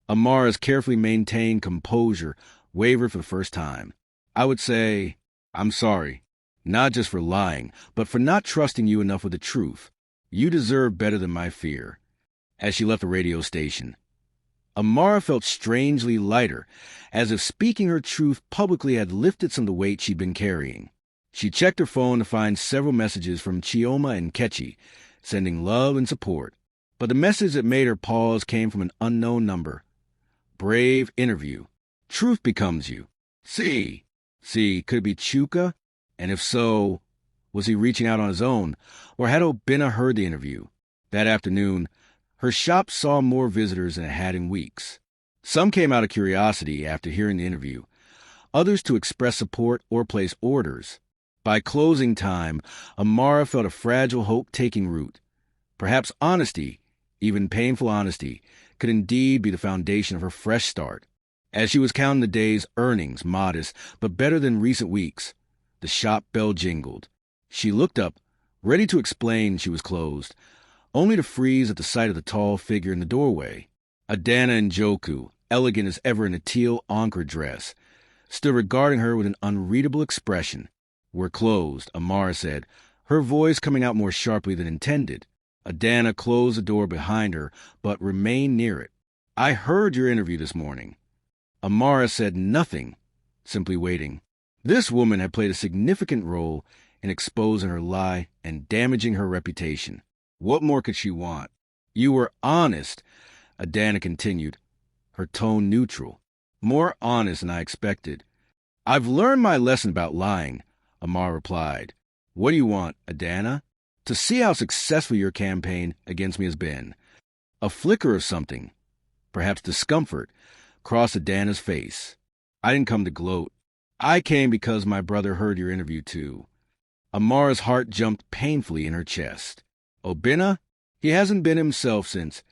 Amara's carefully maintained composure wavered for the first time. I would say, I'm sorry, not just for lying, but for not trusting you enough with the truth. You deserve better than my fear. As she left the radio station, Amara felt strangely lighter, as if speaking her truth publicly had lifted some of the weight she'd been carrying. She checked her phone to find several messages from Chioma and Kechi, sending love and support. But the message that made her pause came from an unknown number. Brave interview. Truth becomes you. See, could it be Chuka? And if so, was he reaching out on his own, or had Obina heard the interview? That afternoon, her shop saw more visitors than it had in weeks. Some came out of curiosity after hearing the interview, others to express support or place orders. By closing time, Amara felt a fragile hope taking root. Perhaps honesty, even painful honesty, could indeed be the foundation of her fresh start. As she was counting the day's earnings, modest, but better than recent weeks, the shop bell jingled. She looked up, ready to explain she was closed, only to freeze at the sight of the tall figure in the doorway. Adana Njoku, elegant as ever in a teal anchor dress, stood regarding her with an unreadable expression. We're closed, Amara said, her voice coming out more sharply than intended. Adana closed the door behind her, but remained near it. I heard your interview this morning. Amara said nothing, simply waiting. This woman had played a significant role in exposing her lie and damaging her reputation. What more could she want? You were honest, Adana continued, her tone neutral. More honest than I expected. I've learned my lesson about lying, Amara replied. What do you want, Adana? To see how successful your campaign against me has been. A flicker of something, perhaps discomfort, crossed Adana's face. I didn't come to gloat. I came because my brother heard your interview too. Amara's heart jumped painfully in her chest. Obina? He hasn't been himself since.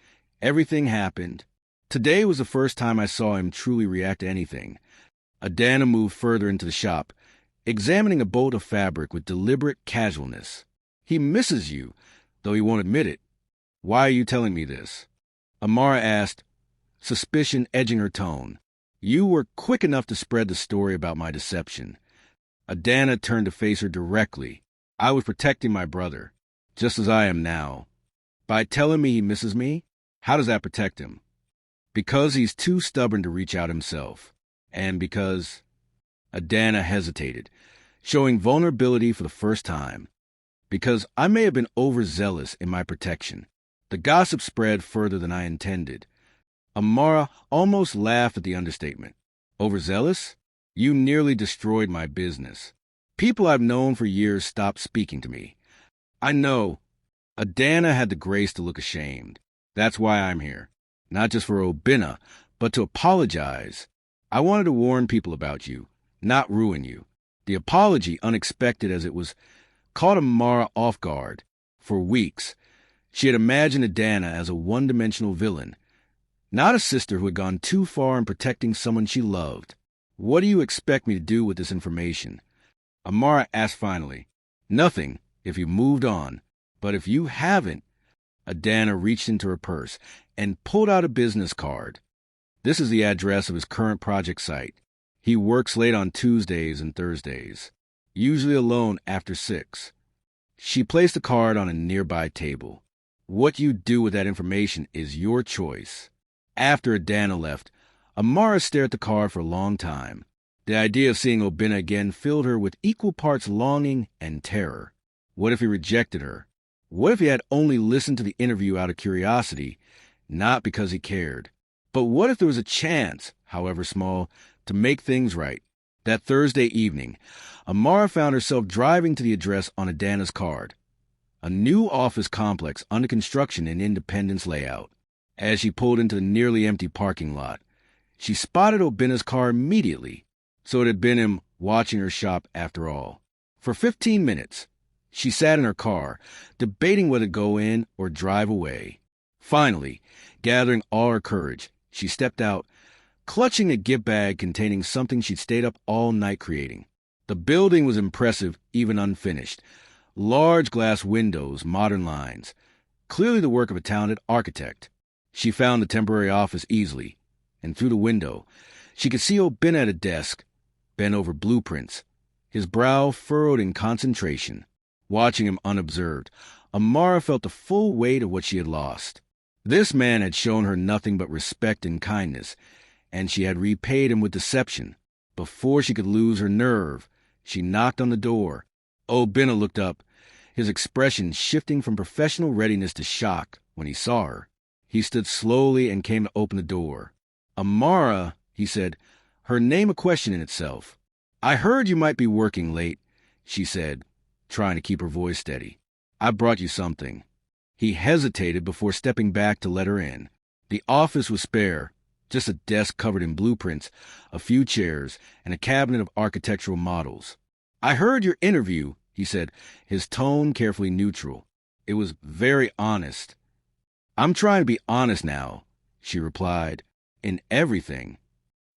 Everything happened. Today was the first time I saw him truly react to anything. Adana moved further into the shop, examining a bolt of fabric with deliberate casualness. He misses you, though he won't admit it. Why are you telling me this? Amara asked, suspicion edging her tone. You were quick enough to spread the story about my deception. Adana turned to face her directly. I was protecting my brother, just as I am now. By telling me he misses me, how does that protect him? Because he's too stubborn to reach out himself. And because... Adana hesitated, showing vulnerability for the first time. Because I may have been overzealous in my protection. The gossip spread further than I intended. Amara almost laughed at the understatement. Overzealous? You nearly destroyed my business. People I've known for years stopped speaking to me. I know. Adana had the grace to look ashamed. That's why I'm here. Not just for Obinna, but to apologize. I wanted to warn people about you, not ruin you. The apology, unexpected as it was, caught Amara off guard. For weeks, she had imagined Adana as a one-dimensional villain, not a sister who had gone too far in protecting someone she loved. What do you expect me to do with this information? Amara asked finally. Nothing, if you moved on. But if you haven't... Adana reached into her purse and pulled out a business card. This is the address of his current project site. He works late on Tuesdays and Thursdays, usually alone after 6. She placed the card on a nearby table. What you do with that information is your choice. After Adana left, Amara stared at the card for a long time. The idea of seeing Obinna again filled her with equal parts longing and terror. What if he rejected her? What if he had only listened to the interview out of curiosity, not because he cared? But what if there was a chance, however small, to make things right? That Thursday evening, Amara found herself driving to the address on Adana's card. A new office complex under construction in Independence layout. As she pulled into the nearly empty parking lot, she spotted Obinna's car immediately. So it had been him watching her shop after all. For 15 minutes, she sat in her car, debating whether to go in or drive away. Finally, gathering all her courage, she stepped out, clutching a gift bag containing something she'd stayed up all night creating. The building was impressive, even unfinished. Large glass windows, modern lines. Clearly the work of a talented architect. She found the temporary office easily, and through the window, she could see Obinna at a desk, bent over blueprints, his brow furrowed in concentration. Watching him unobserved, Amara felt the full weight of what she had lost. This man had shown her nothing but respect and kindness, and she had repaid him with deception. Before she could lose her nerve, she knocked on the door. Obinna looked up, his expression shifting from professional readiness to shock when he saw her. He stood slowly and came to open the door. Amara, he said, her name a question in itself. I heard you might be working late, she said, trying to keep her voice steady. I brought you something. He hesitated before stepping back to let her in. The office was spare, just a desk covered in blueprints, a few chairs, and a cabinet of architectural models. I heard your interview, he said, his tone carefully neutral. It was very honest. I'm trying to be honest now, she replied, in everything.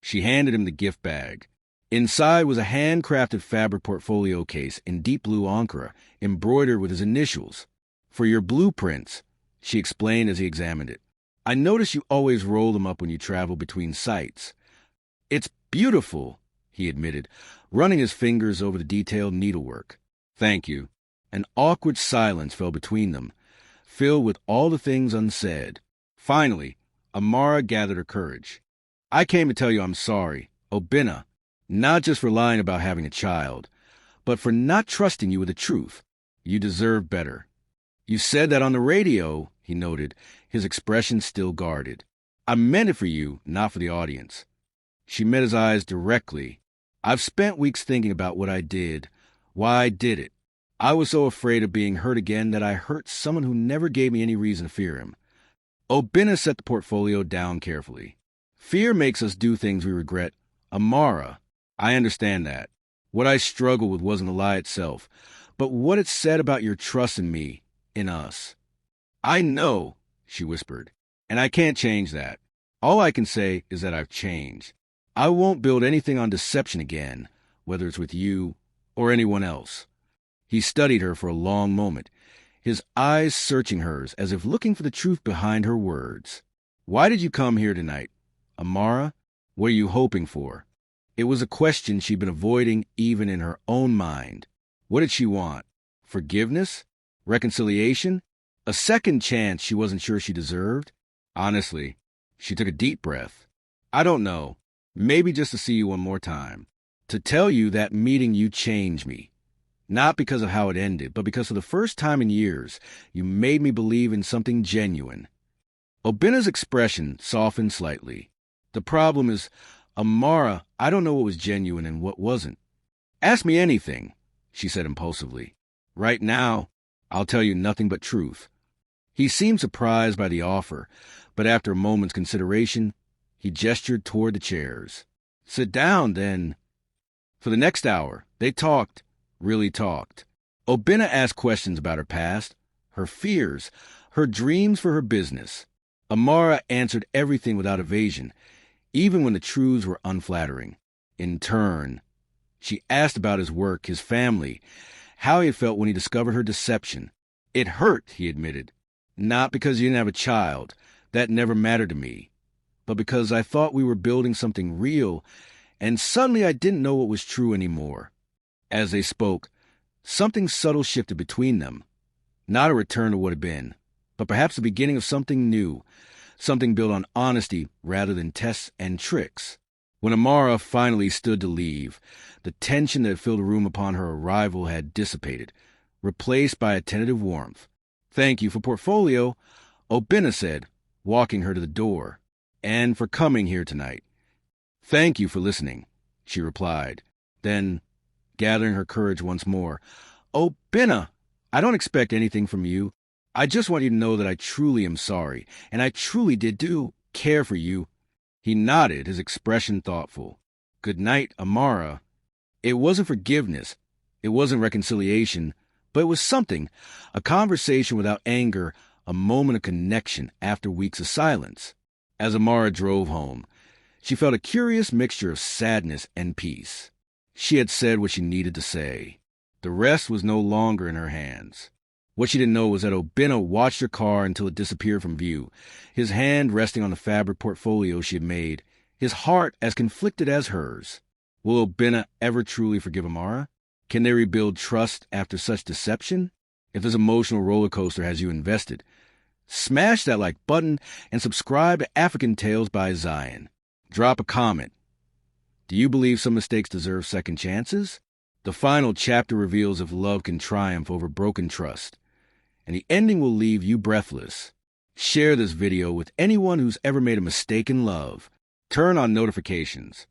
She handed him the gift bag. Inside was a handcrafted fabric portfolio case in deep blue Ankara, embroidered with his initials. For your blueprints, she explained as he examined it. I notice you always roll them up when you travel between sites. It's beautiful, he admitted, running his fingers over the detailed needlework. Thank you. An awkward silence fell between them, filled with all the things unsaid. Finally, Amara gathered her courage. I came to tell you I'm sorry, Obinna, not just for lying about having a child, but for not trusting you with the truth. You deserve better. You said that on the radio, he noted, his expression still guarded. I meant it for you, not for the audience. She met his eyes directly. I've spent weeks thinking about what I did, why I did it. I was so afraid of being hurt again that I hurt someone who never gave me any reason to fear him. Obinna set the portfolio down carefully. Fear makes us do things we regret. Amara, I understand that. What I struggled with wasn't the lie itself, but what it said about your trust in me, in us. I know, she whispered, and I can't change that. All I can say is that I've changed. I won't build anything on deception again, whether it's with you or anyone else. He studied her for a long moment, his eyes searching hers as if looking for the truth behind her words. Why did you come here tonight, Amara? What are you hoping for? It was a question she'd been avoiding even in her own mind. What did she want? Forgiveness? Reconciliation? A second chance she wasn't sure she deserved? Honestly, she took a deep breath. I don't know. Maybe just to see you one more time. To tell you that meeting you changed me. Not because of how it ended, but because for the first time in years, you made me believe in something genuine. Obina's expression softened slightly. The problem is, Amara, I don't know what was genuine and what wasn't. Ask me anything, she said impulsively. Right now, I'll tell you nothing but truth. He seemed surprised by the offer, but after a moment's consideration, he gestured toward the chairs. Sit down, then. For the next hour, they talked, really talked. Obina asked questions about her past, her fears, her dreams for her business. Amara answered everything without evasion, even when the truths were unflattering. In turn, she asked about his work, his family, how he had felt when he discovered her deception. It hurt, he admitted. Not because he didn't have a child. That never mattered to me. But because I thought we were building something real, and suddenly I didn't know what was true anymore. As they spoke, something subtle shifted between them. Not a return to what had been, but perhaps the beginning of something new, something built on honesty rather than tests and tricks. When Amara finally stood to leave, the tension that filled the room upon her arrival had dissipated, replaced by a tentative warmth. Thank you for portfolio, Obina said, walking her to the door, and for coming here tonight. Thank you for listening, she replied. Then, gathering her courage once more, Obina, I don't expect anything from you. I just want you to know that I truly am sorry, and I truly did care for you. He nodded, his expression thoughtful. Good night, Amara. It wasn't forgiveness. It wasn't reconciliation, but it was something, a conversation without anger, a moment of connection after weeks of silence. As Amara drove home, she felt a curious mixture of sadness and peace. She had said what she needed to say. The rest was no longer in her hands. What she didn't know was that Obina watched her car until it disappeared from view, his hand resting on the fabric portfolio she had made, his heart as conflicted as hers. Will Obina ever truly forgive Amara? Can they rebuild trust after such deception? If this emotional roller coaster has you invested, smash that like button and subscribe to AfricanTales by Zion. Drop a comment. Do you believe some mistakes deserve second chances? The final chapter reveals if love can triumph over broken trust, and the ending will leave you breathless. Share this video with anyone who's ever made a mistake in love. Turn on notifications.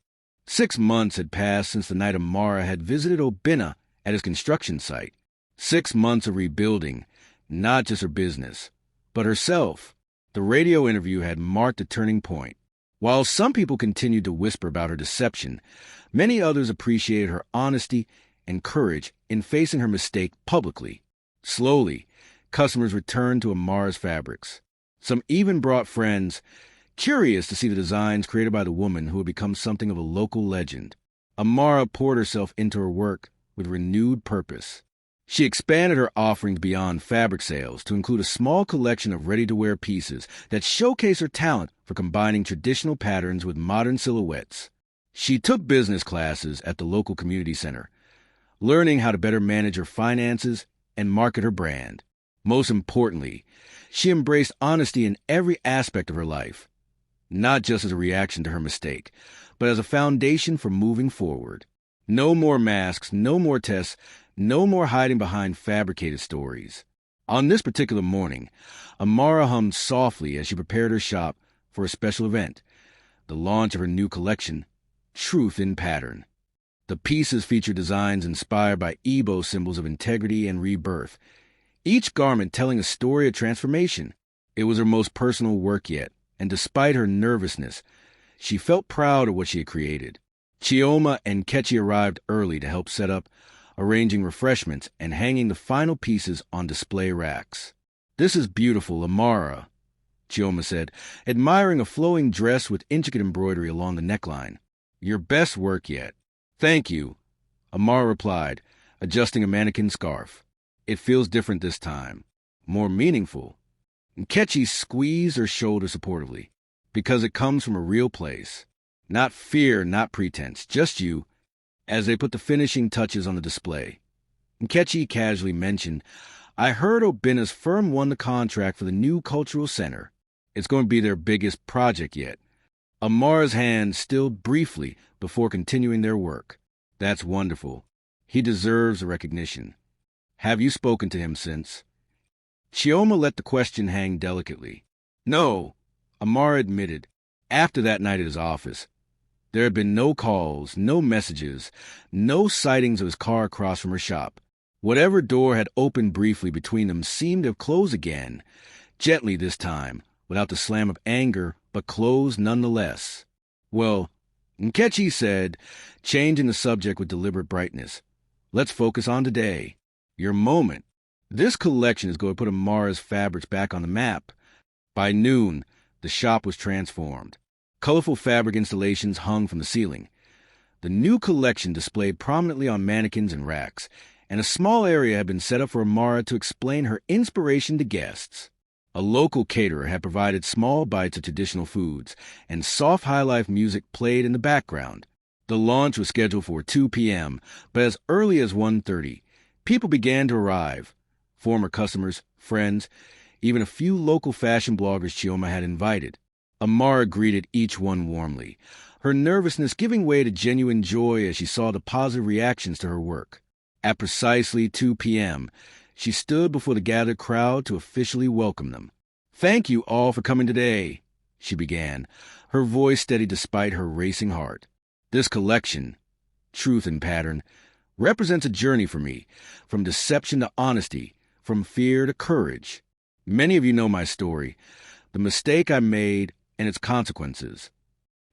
6 months had passed since the night Amara had visited Obina at his construction site. 6 months of rebuilding, not just her business, but herself. The radio interview had marked a turning point. While some people continued to whisper about her deception, many others appreciated her honesty and courage in facing her mistake publicly. Slowly, customers returned to Amara's fabrics. Some even brought friends, curious to see the designs created by the woman who had become something of a local legend. Amara poured herself into her work with renewed purpose. She expanded her offerings beyond fabric sales to include a small collection of ready-to-wear pieces that showcase her talent for combining traditional patterns with modern silhouettes. She took business classes at the local community center, learning how to better manage her finances and market her brand. Most importantly, she embraced honesty in every aspect of her life, not just as a reaction to her mistake, but as a foundation for moving forward. No more masks, no more tests, no more hiding behind fabricated stories. On this particular morning, Amara hummed softly as she prepared her shop for a special event, the launch of her new collection, Truth in Pattern. The pieces feature designs inspired by Igbo symbols of integrity and rebirth, each garment telling a story of transformation. It was her most personal work yet, and despite her nervousness, she felt proud of what she had created. Chioma and Kechi arrived early to help set up, arranging refreshments and hanging the final pieces on display racks. This is beautiful, Amara, Chioma said, admiring a flowing dress with intricate embroidery along the neckline. Your best work yet. Thank you, Amara replied, adjusting a mannequin scarf. It feels different this time, more meaningful. And Kechi squeezed her shoulder supportively, because it comes from a real place. Not fear, not pretense, just you, as they put the finishing touches on the display. Nkechi casually mentioned, I heard Obina's firm won the contract for the new cultural center. It's going to be their biggest project yet. Amara's hand stilled briefly before continuing their work. That's wonderful. He deserves the recognition. Have you spoken to him since? Chioma let the question hang delicately. No, Amara admitted, after that night at his office. There had been no calls, no messages, no sightings of his car across from her shop. Whatever door had opened briefly between them seemed to have closed again, gently this time, without the slam of anger, but closed nonetheless. Well, Nkechi said, changing the subject with deliberate brightness, let's focus on today. Your moment. This collection is going to put Amara's fabrics back on the map. By noon, the shop was transformed. Colorful fabric installations hung from the ceiling. The new collection displayed prominently on mannequins and racks, and a small area had been set up for Amara to explain her inspiration to guests. A local caterer had provided small bites of traditional foods, and soft high-life music played in the background. The launch was scheduled for 2 p.m., but as early as 1:30, people began to arrive. Former customers, friends, even a few local fashion bloggers Chioma had invited. Amara greeted each one warmly, her nervousness giving way to genuine joy as she saw the positive reactions to her work. At precisely 2 p.m., she stood before the gathered crowd to officially welcome them. Thank you all for coming today, she began, her voice steady despite her racing heart. This collection, Truth in Pattern, represents a journey for me, from deception to honesty, from fear to courage. Many of you know my story, the mistake I made and its consequences.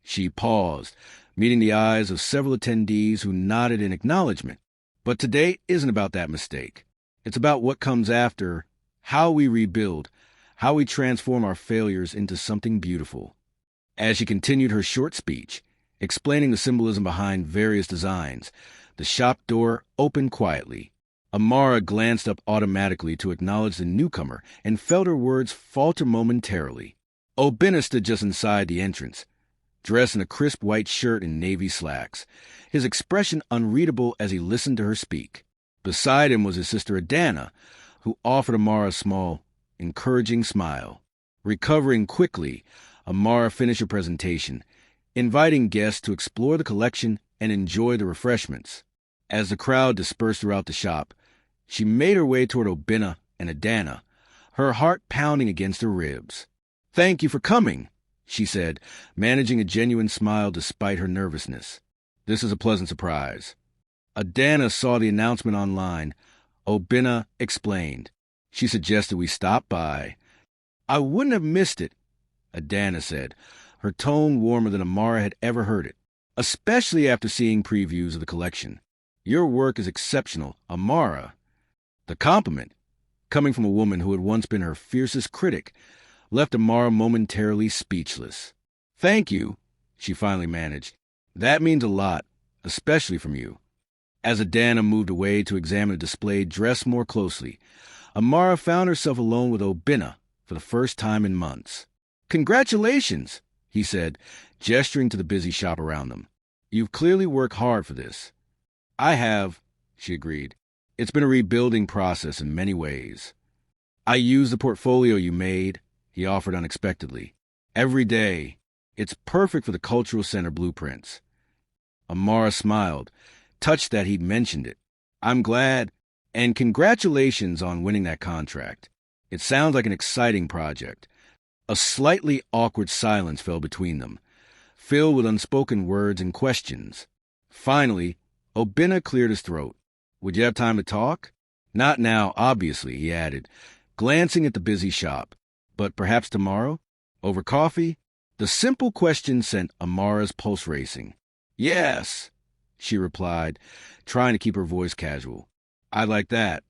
She paused, meeting the eyes of several attendees who nodded in acknowledgement. But today isn't about that mistake. It's about what comes after, how we rebuild, how we transform our failures into something beautiful. As she continued her short speech, explaining the symbolism behind various designs, the shop door opened quietly. Amara glanced up automatically to acknowledge the newcomer and felt her words falter momentarily. Obina stood just inside the entrance, dressed in a crisp white shirt and navy slacks, his expression unreadable as he listened to her speak. Beside him was his sister Adana, who offered Amara a small, encouraging smile. Recovering quickly, Amara finished her presentation, inviting guests to explore the collection and enjoy the refreshments. As the crowd dispersed throughout the shop, she made her way toward Obina and Adana, her heart pounding against her ribs. Thank you for coming, she said, managing a genuine smile despite her nervousness. This is a pleasant surprise. Adana saw the announcement online. Obina explained. She suggested we stop by. I wouldn't have missed it, Adana said, her tone warmer than Amara had ever heard it, especially after seeing previews of the collection. Your work is exceptional, Amara. The compliment, coming from a woman who had once been her fiercest critic, left Amara momentarily speechless. Thank you, she finally managed. That means a lot, especially from you. As Adana moved away to examine the displayed dress more closely, Amara found herself alone with Obina for the first time in months. Congratulations, he said, gesturing to the busy shop around them. You've clearly worked hard for this. I have, she agreed. It's been a rebuilding process in many ways. I use the portfolio you made, he offered unexpectedly. Every day. It's perfect for the cultural center blueprints. Amara smiled, touched that he'd mentioned it. I'm glad, and congratulations on winning that contract. It sounds like an exciting project. A slightly awkward silence fell between them, filled with unspoken words and questions. Finally, Obina cleared his throat. Would you have time to talk? Not now, obviously, he added, glancing at the busy shop. But perhaps tomorrow? Over coffee? The simple question sent Amara's pulse racing. Yes, she replied, trying to keep her voice casual. I'd like that.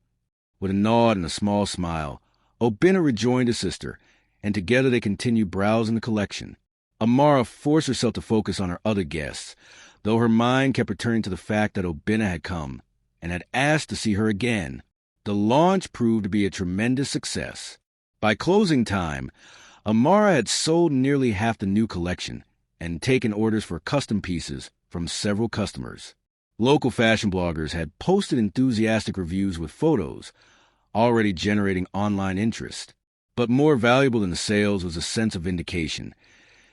With a nod and a small smile, Obina rejoined his sister, and together they continued browsing the collection. Amara forced herself to focus on her other guests, though her mind kept returning to the fact that Obina had come and had asked to see her again. The launch proved to be a tremendous success. By closing time, Amara had sold nearly half the new collection, and taken orders for custom pieces from several customers. Local fashion bloggers had posted enthusiastic reviews with photos, already generating online interest. But more valuable than the sales was a sense of vindication.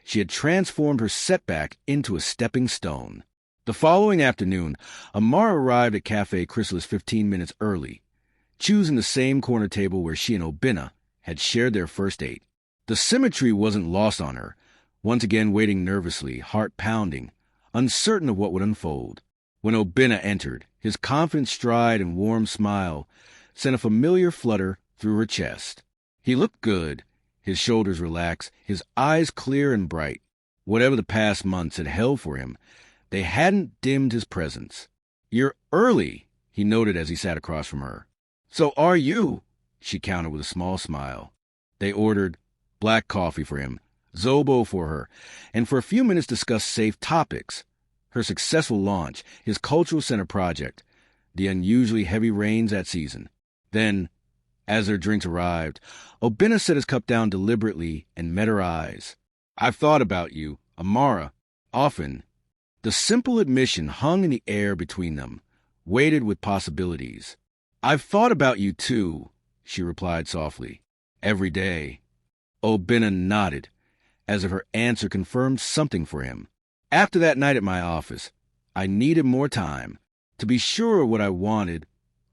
She had transformed her setback into a stepping stone. The following afternoon, Amara arrived at Cafe Chrysalis 15 minutes early, choosing the same corner table where she and Obinna had shared their first date. The symmetry wasn't lost on her, once again waiting nervously, heart pounding, uncertain of what would unfold. When Obinna entered, his confident stride and warm smile sent a familiar flutter through her chest. He looked good, his shoulders relaxed, his eyes clear and bright. Whatever the past months had held for him, they hadn't dimmed his presence. "You're early," he noted as he sat across from her. "So are you," she countered with a small smile. They ordered black coffee for him, Zobo for her, and for a few minutes discussed safe topics. Her successful launch, his cultural center project, the unusually heavy rains that season. Then, as their drinks arrived, Obinna set his cup down deliberately and met her eyes. "I've thought about you, Amara, often." The simple admission hung in the air between them, weighted with possibilities. "I've thought about you too," she replied softly. "Every day." Obinna nodded, as if her answer confirmed something for him. "After that night at my office, I needed more time to be sure of what I wanted,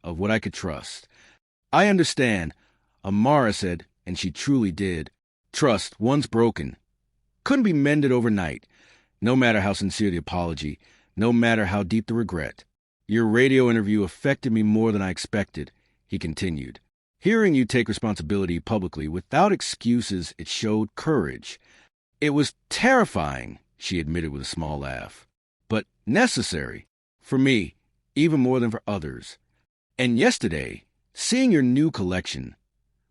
of what I could trust." "I understand," Amara said, and she truly did. Trust, once broken, couldn't be mended overnight, no matter how sincere the apology, no matter how deep the regret. "Your radio interview affected me more than I expected," he continued. "Hearing you take responsibility publicly without excuses, it showed courage. It was terrifying," she admitted with a small laugh, "but necessary. For me, even more than for others. And yesterday, seeing your new collection,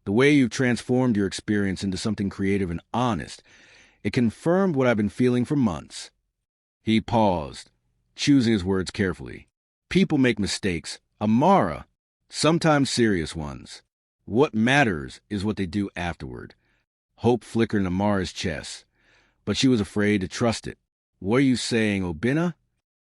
the way you've transformed your experience into something creative and honest, it confirmed what I've been feeling for months." He paused, choosing his words carefully. "People make mistakes, Amara, sometimes serious ones. What matters is what they do afterward." Hope flickered in Amara's chest, but she was afraid to trust it. "What are you saying, Obinna?"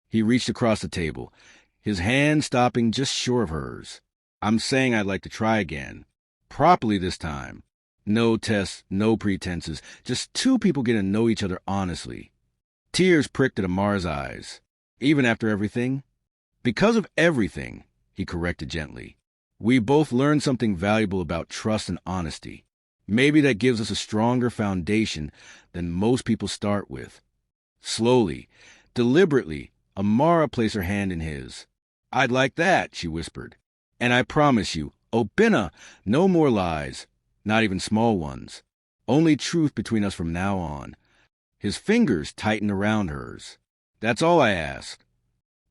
He reached across the table, his hand stopping just short of hers. "I'm saying I'd like to try again. Properly this time. No tests, no pretenses, just two people getting to know each other honestly." Tears pricked at Amara's eyes. "Even after everything?" "Because of everything," he corrected gently. "We both learned something valuable about trust and honesty. Maybe that gives us a stronger foundation than most people start with." Slowly, deliberately, Amara placed her hand in his. "I'd like that," she whispered. "And I promise you, Obinna, no more lies, not even small ones. Only truth between us from now on." His fingers tightened around hers. "That's all I ask."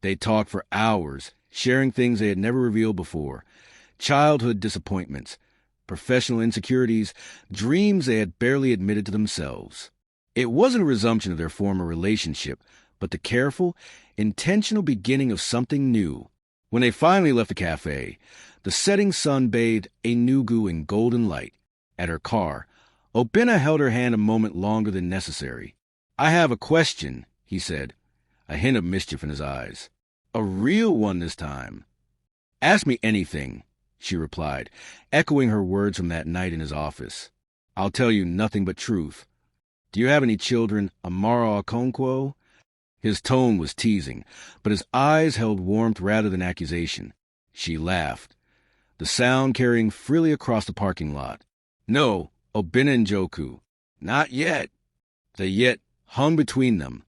They talked for hours, sharing things they had never revealed before. Childhood disappointments, professional insecurities, dreams they had barely admitted to themselves. It wasn't a resumption of their former relationship, but the careful, intentional beginning of something new. When they finally left the cafe, the setting sun bathed a Nugu in golden light. At her car, Obinna held her hand a moment longer than necessary. "I have a question," he said, a hint of mischief in his eyes. "A real one this time." "Ask me anything," she replied, echoing her words from that night in his office. "I'll tell you nothing but truth. Do you have any children, Amara Okonkwo?" His tone was teasing, but his eyes held warmth rather than accusation. She laughed, the sound carrying freely across the parking lot. "No, Obinna Njoku. Not yet." The yet hung between them,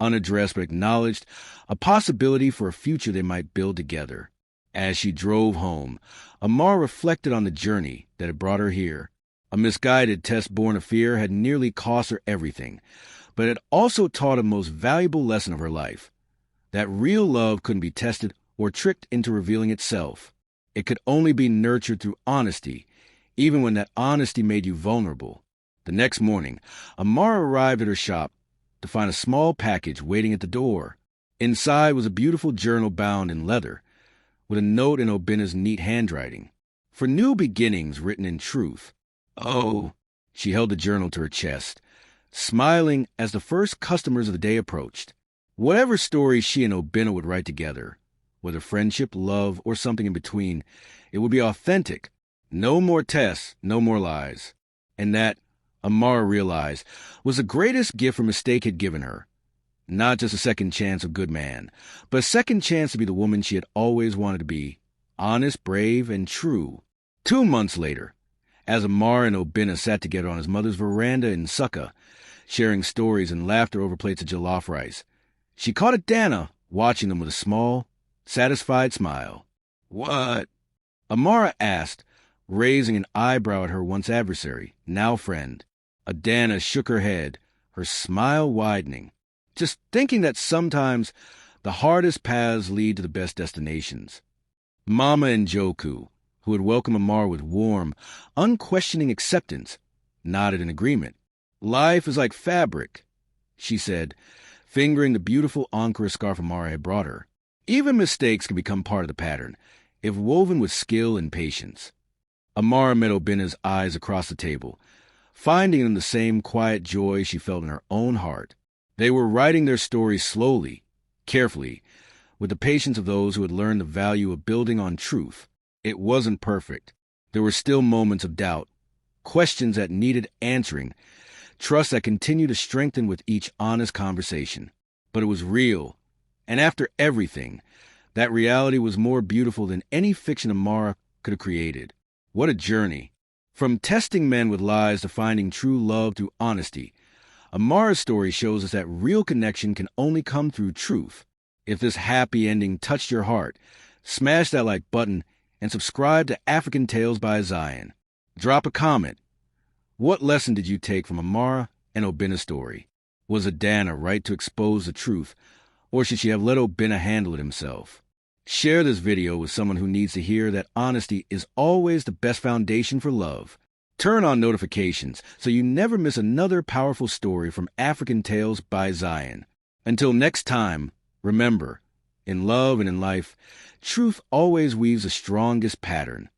unaddressed but acknowledged, a possibility for a future they might build together. As she drove home, Amara reflected on the journey that had brought her here. A misguided test born of fear had nearly cost her everything, but it also taught a most valuable lesson of her life, that real love couldn't be tested or tricked into revealing itself. It could only be nurtured through honesty, even when that honesty made you vulnerable. The next morning, Amara arrived at her shop to find a small package waiting at the door. Inside was a beautiful journal bound in leather, with a note in Obinna's neat handwriting. "For new beginnings," written in truth. "Oh," she held the journal to her chest, smiling as the first customers of the day approached. Whatever story she and Obinna would write together, whether friendship, love, or something in between, it would be authentic. No more tests, no more lies. And that, Amara realized, was the greatest gift her mistake had given her. Not just a second chance of good man, but a second chance to be the woman she had always wanted to be, honest, brave, and true. 2 months later, as Amara and Obinna sat together on his mother's veranda in Succa, sharing stories and laughter over plates of jollof rice, she caught Adana watching them with a small, satisfied smile. "What?" Amara asked, raising an eyebrow at her once adversary, now friend. Adana shook her head, her smile widening, just thinking that sometimes the hardest paths lead to the best destinations. Mama and Joku, who had welcomed Amara with warm, unquestioning acceptance, nodded in agreement. "Life is like fabric," she said, fingering the beautiful Ankara scarf Amara had brought her. "Even mistakes can become part of the pattern, if woven with skill and patience." Amara met Obinna's eyes across the table, finding in them the same quiet joy she felt in her own heart. They were writing their stories slowly, carefully, with the patience of those who had learned the value of building on truth. It wasn't perfect. There were still moments of doubt, questions that needed answering, trust that continued to strengthen with each honest conversation. But it was real, and after everything, that reality was more beautiful than any fiction Amara could have created. What a journey. From testing men with lies to finding true love through honesty, Amara's story shows us that real connection can only come through truth. If this happy ending touched your heart, smash that like button and subscribe to African Tales by Zion. Drop a comment. What lesson did you take from Amara and Obinna's story? Was Adana right to expose the truth, or should she have let Obinna handle it himself? Share this video with someone who needs to hear that honesty is always the best foundation for love. Turn on notifications so you never miss another powerful story from African Tales by Zion. Until next time, remember, in love and in life, truth always weaves the strongest pattern.